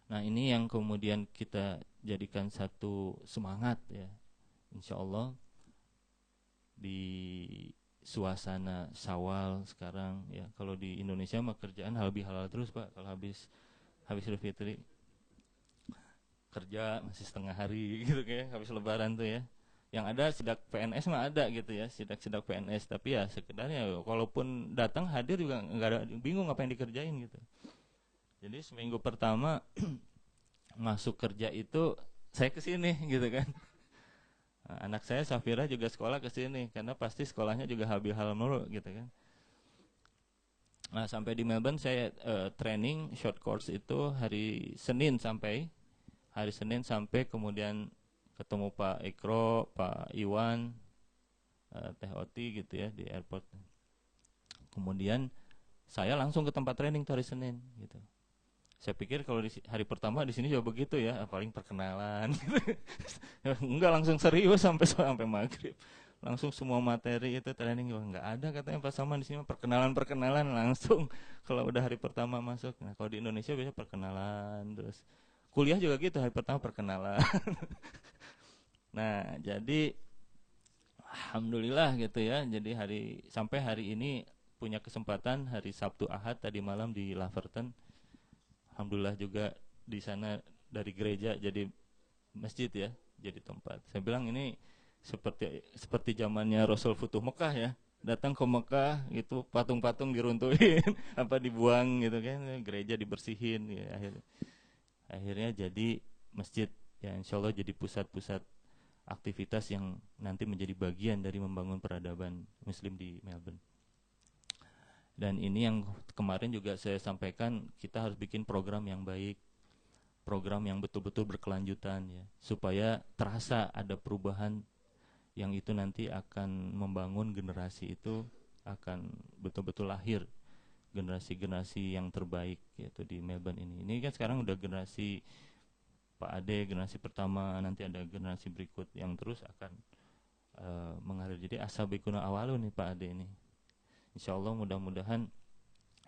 Nah, ini yang kemudian kita jadikan satu semangat ya. Insya Allah di suasana Syawal sekarang ya. Kalau di Indonesia mah kerjaan halal terus Pak. Kalau habis Idul Fitri kerja masih setengah hari gitu kayak habis lebaran tuh ya. Yang ada sidak PNS mah ada gitu ya, sidak PNS, tapi ya sekedarnya kalaupun datang hadir juga nggak ada, bingung apa yang dikerjain gitu. Jadi seminggu pertama masuk kerja itu saya kesini gitu kan. Nah, anak saya Safira juga sekolah kesini karena pasti sekolahnya juga halal mulu gitu kan. Nah, sampai di Melbourne saya training short course itu hari Senin sampai kemudian ketemu Pak Ikro, Pak Iwan, Teh Oti gitu ya di airport. Kemudian saya langsung ke tempat training hari Senin gitu. Saya pikir kalau di hari pertama di sini juga begitu ya, paling perkenalan gitu. Enggak, langsung serius sampai maghrib. Langsung semua materi itu training juga enggak ada katanya Pak Saman di sini, perkenalan langsung kalau udah hari pertama masuk. Nah, kalau di Indonesia biasanya perkenalan terus. Kuliah juga gitu, hari pertama perkenalan. Nah, jadi alhamdulillah gitu ya. Jadi sampai hari ini punya kesempatan hari Sabtu Ahad tadi malam di Laverton. Alhamdulillah juga di sana dari gereja jadi masjid ya, jadi tempat. Saya bilang ini seperti zamannya Rasul Futuh Mekah ya. Datang ke Mekah itu patung-patung diruntuhin, apa dibuang gitu kan, gereja dibersihin ya, akhirnya jadi masjid ya, insyaallah jadi pusat-pusat aktivitas yang nanti menjadi bagian dari membangun peradaban Muslim di Melbourne. Dan ini yang kemarin juga saya sampaikan, kita harus bikin program yang baik, program yang betul-betul berkelanjutan ya, supaya terasa ada perubahan yang itu nanti akan membangun generasi itu, akan betul-betul lahir generasi-generasi yang terbaik yaitu di Melbourne ini. Ini kan sekarang udah generasi Pak Ade, generasi pertama, nanti ada generasi berikut yang terus akan mengalir. Jadi asabikuna awalun nih Pak Ade ini. Insya Allah mudah-mudahan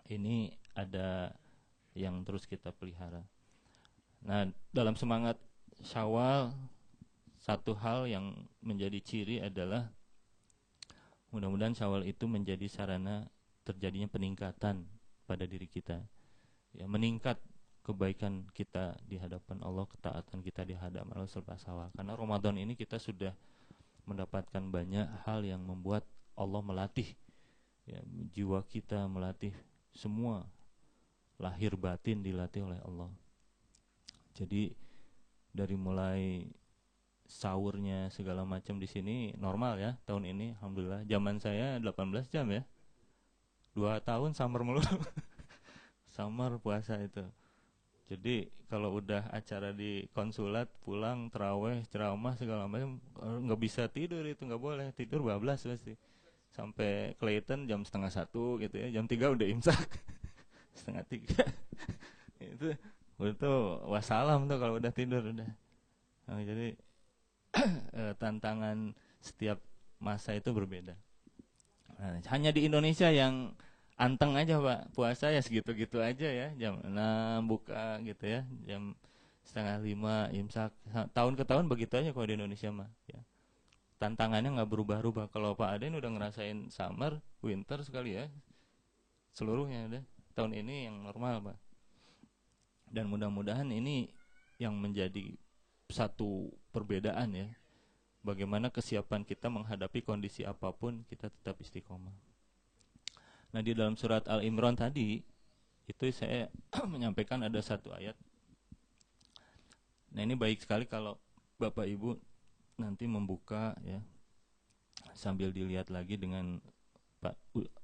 ini ada yang terus kita pelihara. Nah, dalam semangat Syawal, satu hal yang menjadi ciri adalah mudah-mudahan Syawal itu menjadi sarana terjadinya peningkatan pada diri kita. Ya, meningkat kebaikan kita di hadapan Allah, ketaatan kita di hadapan Allah selepas Syawal. Karena Ramadan ini kita sudah mendapatkan banyak hal yang membuat Allah melatih ya, jiwa kita, melatih semua lahir batin dilatih oleh Allah. Jadi dari mulai sahurnya segala macam di sini normal ya tahun ini, alhamdulillah. Zaman saya 18 jam ya, 2 tahun summer mulu. Summer puasa itu. Jadi kalau udah acara di konsulat, pulang terawih, ceramah segala macam, nggak bisa tidur, itu nggak boleh tidur, bablas pasti. Sampai Clayton jam 12:30 gitu ya, jam 3 udah imsak. 2:30 itu wassalam tuh kalau udah tidur udah. Nah, jadi tantangan setiap masa itu berbeda. Nah, hanya di Indonesia yang anteng aja Pak, puasa ya segitu-gitu aja ya, jam 6 buka gitu ya, jam 4:30 imsak. Tahun ke tahun begitu aja kalau di Indonesia mah ya. Tantangannya nggak berubah-ubah. Kalau Pak Aden udah ngerasain summer, winter sekali ya, seluruhnya udah. Tahun ini yang normal Pak. Dan mudah-mudahan ini yang menjadi satu perbedaan ya. Bagaimana kesiapan kita menghadapi kondisi apapun, kita tetap istiqomah. Nah, di dalam surat Al-Imran tadi itu saya menyampaikan ada satu ayat. Nah, ini baik sekali kalau Bapak Ibu nanti membuka ya, sambil dilihat lagi dengan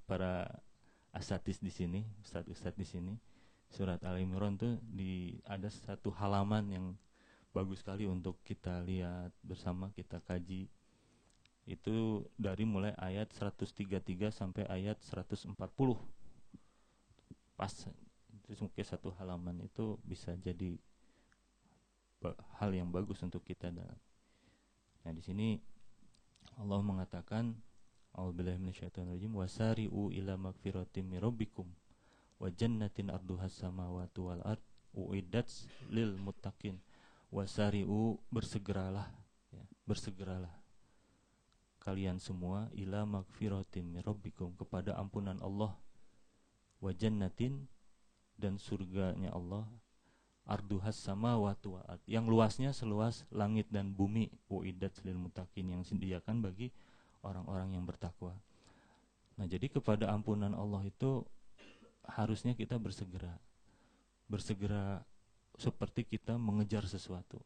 para asatis di sini, ustadz-ustadz di sini. Surat Al-Imran tuh ada satu halaman yang bagus sekali untuk kita lihat bersama, kita kaji. Itu dari mulai ayat 133 sampai ayat 140. Pas itu mungkin satu halaman itu bisa jadi hal yang bagus untuk kita. Nah, di sini Allah mengatakan, a'udzubillahi minasyaitonirrajim, wasari'u ila magfiratin mir rabbikum wa jannatin arduhas samawati wal ard uiddat lil muttaqin. Wasari'u, bersegeralah, ya, bersegeralah kalian semua ila magfiratin mir rabbikum, kepada ampunan Allah, wa jannatin, dan surganya Allah, arduhas samawati wal ard, yang luasnya seluas langit dan bumi, uiddat lil muttaqin, yang disediakan bagi orang-orang yang bertakwa. Nah, jadi kepada ampunan Allah itu harusnya kita bersegera seperti kita mengejar sesuatu.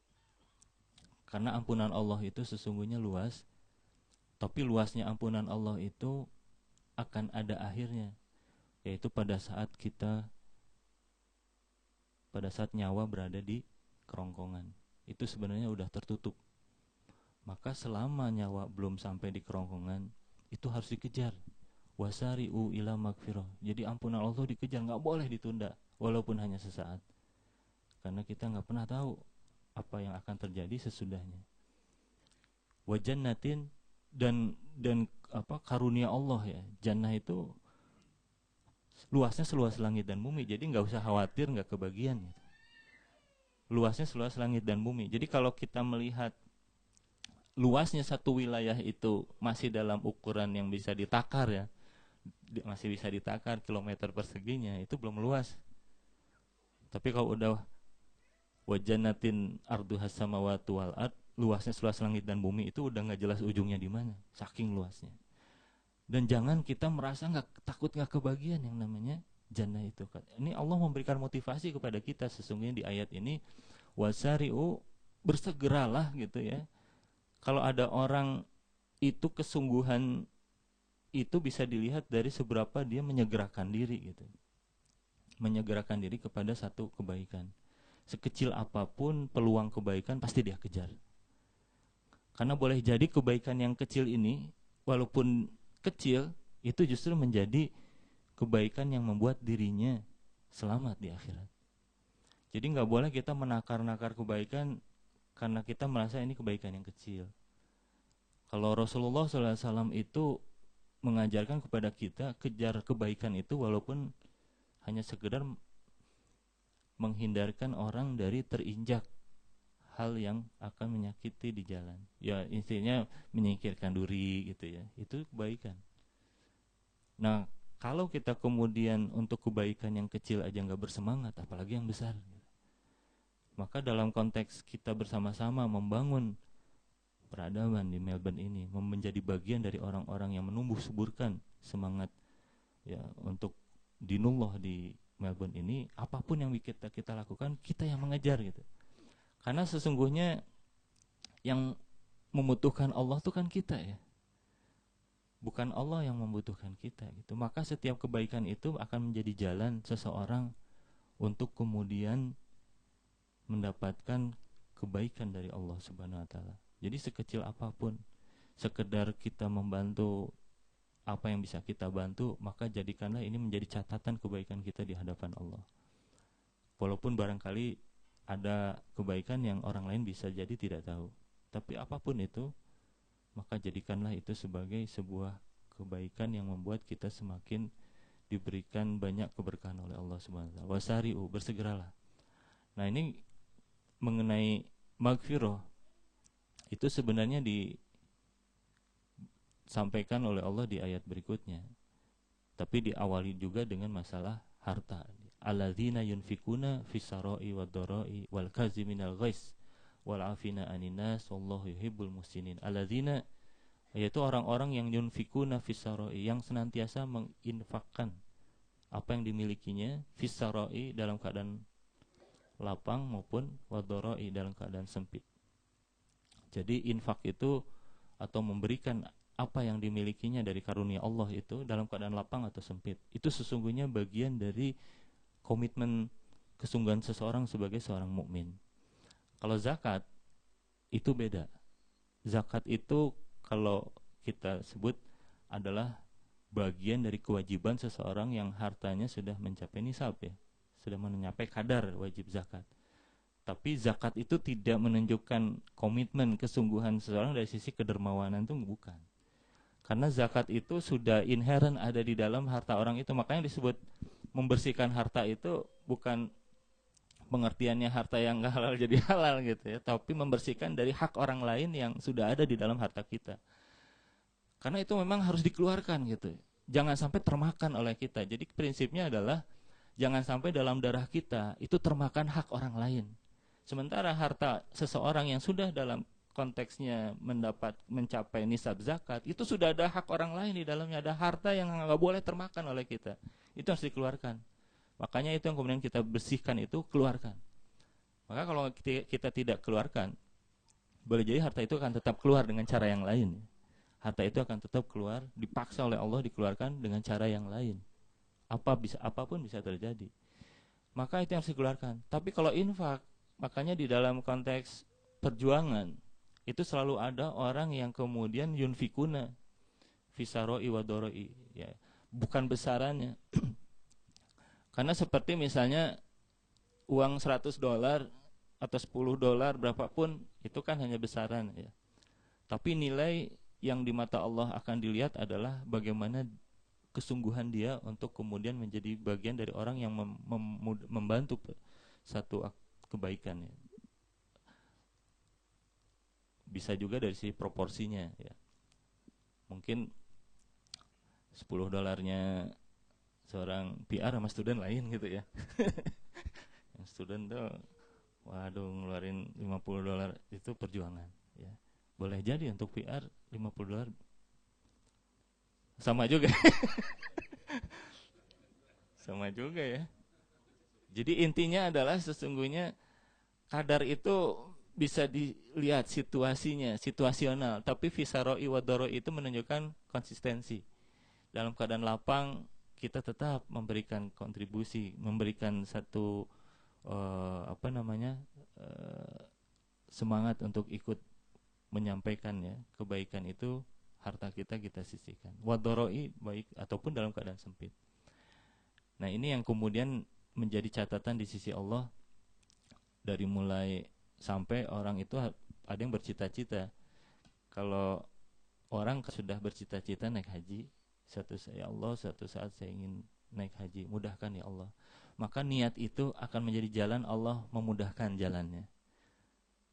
Karena ampunan Allah itu sesungguhnya luas, tapi luasnya ampunan Allah itu akan ada akhirnya, yaitu pada saat nyawa berada di kerongkongan. Itu sebenarnya udah tertutup. Maka selama nyawa belum sampai di kerongkongan, itu harus dikejar. Wasari'u ila magfirah. Jadi ampunan Allah dikejar, gak boleh ditunda, walaupun hanya sesaat. Karena kita gak pernah tahu apa yang akan terjadi sesudahnya. Wa jannatin, dan karunia Allah, ya. Jannah itu luasnya seluas langit dan bumi, jadi gak usah khawatir gak kebagian, gitu. Luasnya seluas langit dan bumi. Jadi kalau kita melihat luasnya satu wilayah itu masih dalam ukuran yang bisa ditakar, ya, masih bisa ditakar kilometer perseginya, itu belum luas. Tapi kalau udah wajanatin arduhas samawati wal ard, luasnya seluas langit dan bumi, itu udah nggak jelas ujungnya di mana, saking luasnya. Dan jangan kita merasa takut nggak kebagian yang namanya jannah itu. Ini Allah memberikan motivasi kepada kita sesungguhnya di ayat ini, wasari'u, bersegeralah, gitu ya. Kalau ada orang itu kesungguhan itu bisa dilihat dari seberapa dia menyegerakan diri, gitu. Menyegerakan diri kepada satu kebaikan. Sekecil apapun peluang kebaikan pasti dia kejar. Karena boleh jadi kebaikan yang kecil ini, walaupun kecil, itu justru menjadi kebaikan yang membuat dirinya selamat di akhirat. Jadi gak boleh kita menakar-nakar kebaikan karena kita merasa ini kebaikan yang kecil. Kalau Rasulullah SAW itu mengajarkan kepada kita kejar kebaikan itu walaupun hanya sekedar menghindarkan orang dari terinjak hal yang akan menyakiti di jalan. Ya, intinya menyingkirkan duri, gitu ya. Itu kebaikan. Nah, kalau kita kemudian untuk kebaikan yang kecil aja gak bersemangat, apalagi yang besar, maka dalam konteks kita bersama-sama membangun peradaban di Melbourne ini, menjadi bagian dari orang-orang yang menumbuh suburkan semangat, ya, untuk dinullah di Melbourne ini, apapun yang kita lakukan, kita yang mengejar, gitu. Karena sesungguhnya yang membutuhkan Allah itu kan kita, ya, bukan Allah yang membutuhkan kita, gitu. Maka setiap kebaikan itu akan menjadi jalan seseorang untuk kemudian mendapatkan kebaikan dari Allah Subhanahu wa taala. Jadi sekecil apapun, sekedar kita membantu apa yang bisa kita bantu, maka jadikanlah ini menjadi catatan kebaikan kita di hadapan Allah. Walaupun barangkali ada kebaikan yang orang lain bisa jadi tidak tahu, tapi apapun itu, maka jadikanlah itu sebagai sebuah kebaikan yang membuat kita semakin diberikan banyak keberkahan oleh Allah Subhanahu wa taala. Wasari'u, bersegeralah. Nah, ini mengenai magfirah itu sebenarnya disampaikan oleh Allah di ayat berikutnya, tapi diawali juga dengan masalah harta. Alladzina yunfikuna fis-sarai wad-dharai wal kaziminal ghais wal afina 'anil nas wallahu yuhibbul muhsinin. Alladzina, yaitu orang-orang yang yunfikuna fis-sarai, yang senantiasa menginfakkan apa yang dimilikinya, fis-sarai, dalam keadaan lapang, maupun wad-dharai, dalam keadaan sempit. Jadi infak itu atau memberikan apa yang dimilikinya dari karunia Allah itu dalam keadaan lapang atau sempit, itu sesungguhnya bagian dari komitmen kesungguhan seseorang sebagai seorang mukmin. Kalau zakat itu beda. Zakat itu kalau kita sebut adalah bagian dari kewajiban seseorang yang hartanya sudah mencapai nisab ya, sudah mencapai kadar wajib zakat. Tapi zakat itu tidak menunjukkan komitmen kesungguhan seseorang dari sisi kedermawanan, itu bukan. Karena zakat itu sudah inherent ada di dalam harta orang itu. Makanya disebut membersihkan harta itu bukan pengertiannya harta yang gak halal jadi halal gitu ya, tapi membersihkan dari hak orang lain yang sudah ada di dalam harta kita. Karena itu memang harus dikeluarkan gitu. Jangan sampai termakan oleh kita. Jadi prinsipnya adalah jangan sampai dalam darah kita itu termakan hak orang lain. Sementara harta seseorang yang sudah dalam konteksnya mencapai nisab zakat, itu sudah ada hak orang lain di dalamnya, ada harta yang nggak boleh termakan oleh kita. Itu harus dikeluarkan. Makanya itu yang kemudian kita bersihkan, itu keluarkan. Maka kalau kita tidak keluarkan, boleh jadi harta itu akan tetap keluar dengan cara yang lain. Harta itu akan tetap keluar, dipaksa oleh Allah dikeluarkan dengan cara yang lain. Apapun bisa terjadi. Maka itu yang harus dikeluarkan. Tapi kalau infak, makanya di dalam konteks perjuangan itu selalu ada orang yang kemudian yunfikuna fisaroi wadoroi ya, bukan besarannya. Karena seperti misalnya uang $100 atau $10 berapapun itu kan hanya besaran ya. Tapi nilai yang di mata Allah akan dilihat adalah bagaimana kesungguhan dia untuk kemudian menjadi bagian dari orang yang membantu satu kebaikan ya. Bisa juga dari sisi proporsinya ya. Mungkin $10 seorang PR sama student lain gitu ya. Yang student tuh waduh ngeluarin $50 itu perjuangan ya. Boleh jadi untuk PR $50 sama juga. Sama juga ya. Jadi intinya adalah sesungguhnya kadar itu bisa dilihat situasinya, situasional. Tapi fisaroi wadoroi itu menunjukkan konsistensi. Dalam keadaan lapang kita tetap memberikan kontribusi, memberikan satu semangat untuk ikut menyampaikan ya kebaikan itu, harta kita sisihkan. Wadoroi baik ataupun dalam keadaan sempit. Nah ini yang kemudian menjadi catatan di sisi Allah. Dari mulai sampai orang itu ada yang bercita-cita. Kalau orang sudah bercita-cita naik haji, suatu saat saya ingin naik haji, mudahkan ya Allah. Maka niat itu akan menjadi jalan Allah memudahkan jalannya.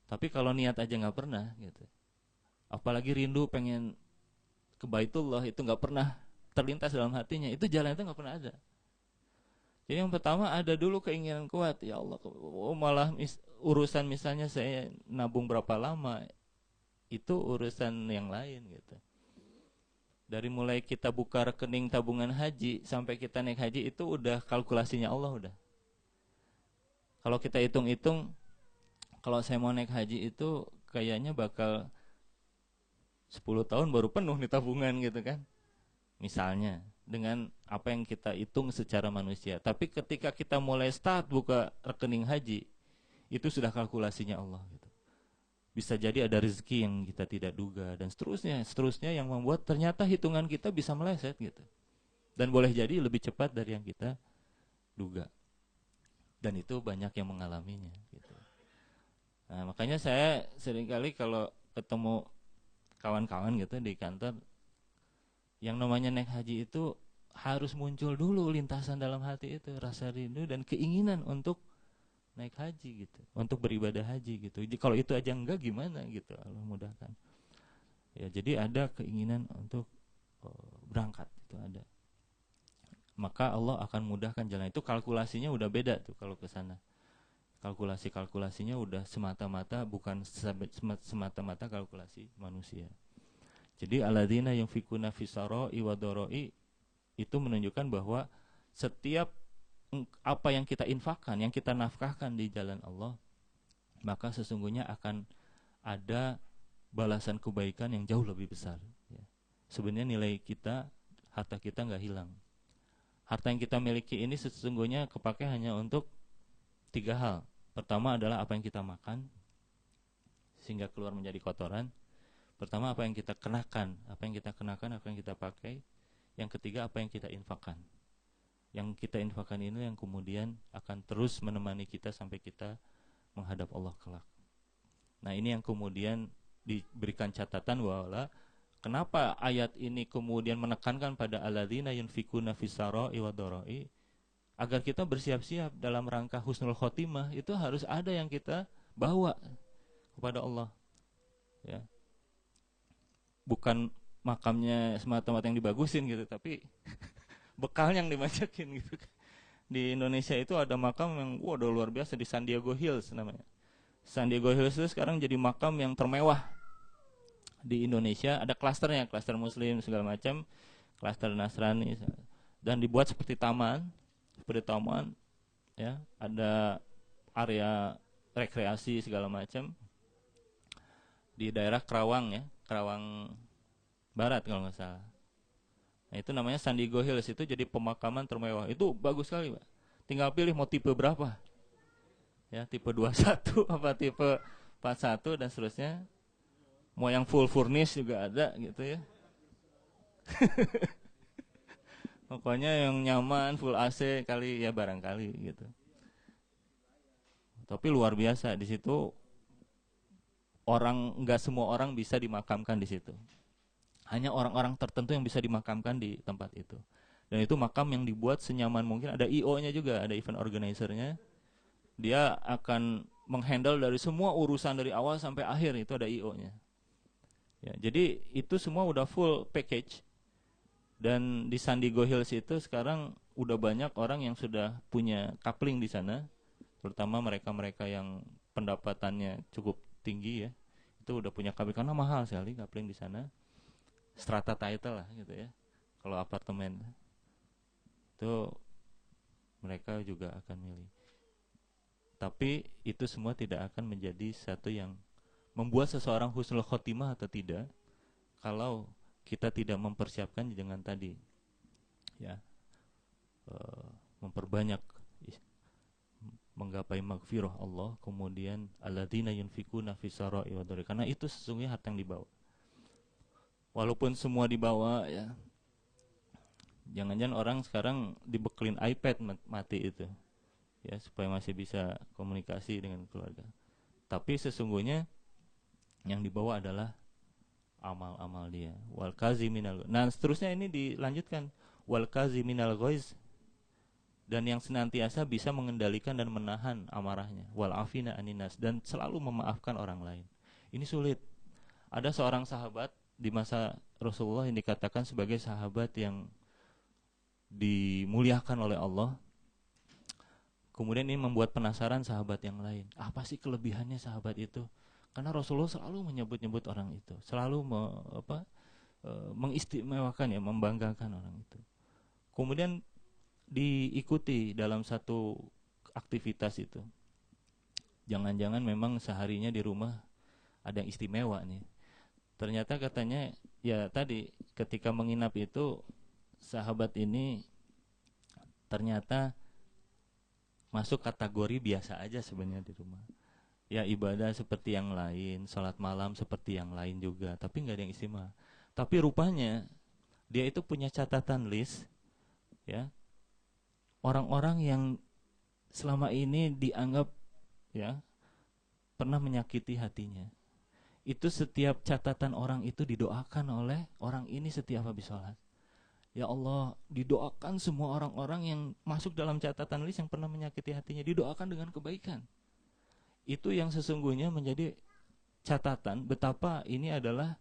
Tapi kalau niat aja nggak pernah gitu, apalagi rindu pengen ke Baitullah itu nggak pernah terlintas dalam hatinya, itu jalan itu nggak pernah ada. Jadi yang pertama ada dulu keinginan kuat, ya Allah, malah urusan misalnya saya nabung berapa lama, itu urusan yang lain gitu. Dari mulai kita buka rekening tabungan haji sampai kita naik haji itu udah kalkulasinya Allah udah. Kalau kita hitung-hitung, kalau saya mau naik haji itu kayaknya bakal 10 tahun baru penuh nih tabungan gitu kan. Misalnya dengan apa yang kita hitung secara manusia. Tapi ketika kita mulai start buka rekening haji, itu sudah kalkulasinya Allah gitu. Bisa jadi ada rezeki yang kita tidak duga dan seterusnya yang membuat ternyata hitungan kita bisa meleset gitu. Dan boleh jadi lebih cepat dari yang kita duga. Dan itu banyak yang mengalaminya gitu. Nah, makanya saya seringkali kalau ketemu kawan-kawan gitu di kantor, yang namanya naik haji itu harus muncul dulu lintasan dalam hati itu, rasa rindu dan keinginan untuk naik haji gitu, untuk beribadah haji gitu. Jadi kalau itu aja enggak gimana gitu, Allah mudahkan. Ya, jadi ada keinginan untuk berangkat itu ada. Maka Allah akan mudahkan jalan itu. Kalkulasinya udah beda tuh kalau ke sana. Kalkulasinya udah semata-mata bukan semata-mata kalkulasi manusia. Jadi alladzina yunfikuna fisaroi wadoroi itu menunjukkan bahwa setiap apa yang kita infakkan, yang kita nafkahkan di jalan Allah, maka sesungguhnya akan ada balasan kebaikan yang jauh lebih besar ya. sebenarnya nilai kita, harta kita nggak hilang. Harta yang kita miliki ini sesungguhnya kepake hanya untuk 3 hal. Pertama adalah apa yang kita makan sehingga keluar menjadi kotoran. Pertama, apa yang kita kenakan, apa yang kita pakai. Yang ketiga, apa yang kita infakkan. Yang kita infakkan ini yang kemudian akan terus menemani kita sampai kita menghadap Allah kelak. Nah, ini yang kemudian diberikan catatan bahwa kenapa ayat ini kemudian menekankan pada alladzina yunfikuna fis-sarai wad-dharai, agar kita bersiap-siap dalam rangka husnul khotimah. Itu harus ada yang kita bawa kepada Allah, ya. Bukan makamnya semata-mata yang dibagusin gitu, tapi bekal yang dimajakin gitu. Di Indonesia itu ada makam yang udah luar biasa di San Diego Hills namanya. San Diego Hills itu sekarang jadi makam yang termewah di Indonesia. Ada klasternya, klaster Muslim segala macam, klaster Nasrani, dan dibuat seperti taman, ya. Ada area rekreasi segala macam di daerah Kerawang, ya, Kerawang Barat kalau nggak salah. Nah, itu namanya San Diego Hills, itu jadi pemakaman termewah. Itu bagus sekali, Pak. Tinggal pilih mau tipe berapa. Ya, tipe 21 apa tipe 41 dan seterusnya. Mau yang full furnish juga ada gitu ya. Pokoknya yang nyaman, full AC kali ya barangkali gitu. Tapi luar biasa di situ, enggak semua orang bisa dimakamkan di situ. Hanya orang-orang tertentu yang bisa dimakamkan di tempat itu. Dan itu makam yang dibuat senyaman mungkin. Ada IO-nya juga, ada event organizer-nya. Dia akan menghandle dari semua urusan dari awal sampai akhir, itu ada IO-nya. Ya, jadi itu semua udah full package. Dan di San Diego Hills itu sekarang udah banyak orang yang sudah punya coupling di sana, terutama mereka-mereka yang pendapatannya cukup tinggi, ya. Itu udah punya coupling karena mahal sekali coupling di sana. Strata title lah gitu ya. Kalau apartemen itu mereka juga akan milih. Tapi itu semua tidak akan menjadi satu yang membuat seseorang husnul khotimah atau tidak, kalau kita tidak mempersiapkan dengan tadi, ya, memperbanyak menggapai maghfirah Allah, kemudian alladzina yunfikuna fis-sarai wad-dharai, karena itu sesungguhnya harta yang dibawa. Walaupun semua dibawa, ya, jangan-jangan orang sekarang dibekelin iPad mati itu, ya, supaya masih bisa komunikasi dengan keluarga. Tapi sesungguhnya yang dibawa adalah amal-amal dia. Wal kaziminal. Nah, seterusnya ini dilanjutkan, wal kaziminal ghaiz, dan yang senantiasa bisa mengendalikan dan menahan amarahnya. Wal afina aninas, dan selalu memaafkan orang lain. Ini sulit. Ada seorang sahabat di masa Rasulullah yang dikatakan sebagai sahabat yang dimuliakan oleh Allah. Kemudian ini membuat penasaran sahabat yang lain. Apa sih kelebihannya sahabat itu? Karena Rasulullah selalu menyebut-nyebut orang itu, selalu mengistimewakan, ya, membanggakan orang itu. Kemudian diikuti dalam satu aktivitas itu. Jangan-jangan memang seharinya di rumah ada yang istimewa nih. Ternyata katanya, ya tadi ketika menginap itu, sahabat ini ternyata masuk kategori biasa aja sebenarnya di rumah. Ya, ibadah seperti yang lain, sholat malam seperti yang lain juga, tapi nggak ada yang istimewa. Tapi rupanya dia itu punya catatan list, ya, orang-orang yang selama ini dianggap, ya, pernah menyakiti hatinya. Itu setiap catatan orang itu didoakan oleh orang ini setiap habis sholat. Ya Allah, didoakan semua orang-orang yang masuk dalam catatan list yang pernah menyakiti hatinya, didoakan dengan kebaikan. Itu yang sesungguhnya menjadi catatan betapa ini adalah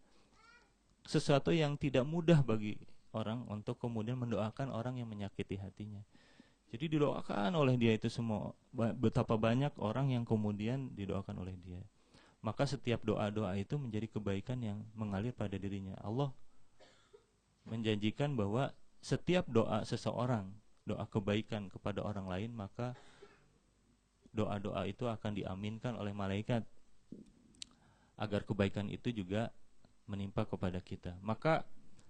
sesuatu yang tidak mudah bagi orang untuk kemudian mendoakan orang yang menyakiti hatinya. Jadi didoakan oleh dia itu semua. Betapa banyak orang yang kemudian didoakan oleh dia. Maka setiap doa-doa itu menjadi kebaikan yang mengalir pada dirinya. Allah menjanjikan bahwa setiap doa seseorang, doa kebaikan kepada orang lain, maka doa-doa itu akan diaminkan oleh malaikat agar kebaikan itu juga menimpa kepada kita. Maka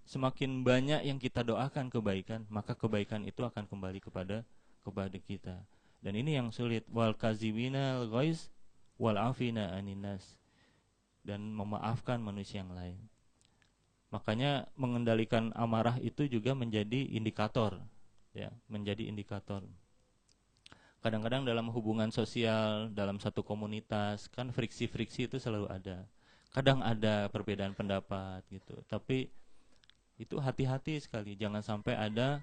semakin banyak yang kita doakan kebaikan, maka kebaikan itu akan kembali kepada kita. Dan ini yang sulit, wal kazibina ghaiz wal afina aninas, dan memaafkan manusia yang lain. Makanya mengendalikan amarah itu juga menjadi indikator, ya, menjadi indikator. Kadang-kadang dalam hubungan sosial, dalam satu komunitas, kan friksi-friksi itu selalu ada. Kadang ada perbedaan pendapat gitu, tapi itu hati-hati sekali, jangan sampai ada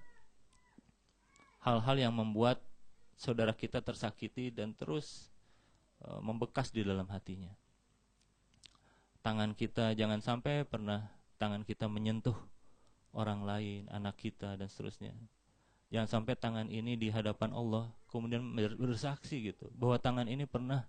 hal-hal yang membuat saudara kita tersakiti dan terus membekas di dalam hatinya. Tangan kita jangan sampai pernah tangan kita menyentuh orang lain, anak kita dan seterusnya. Jangan sampai tangan ini di hadapan Allah kemudian bersaksi gitu bahwa tangan ini pernah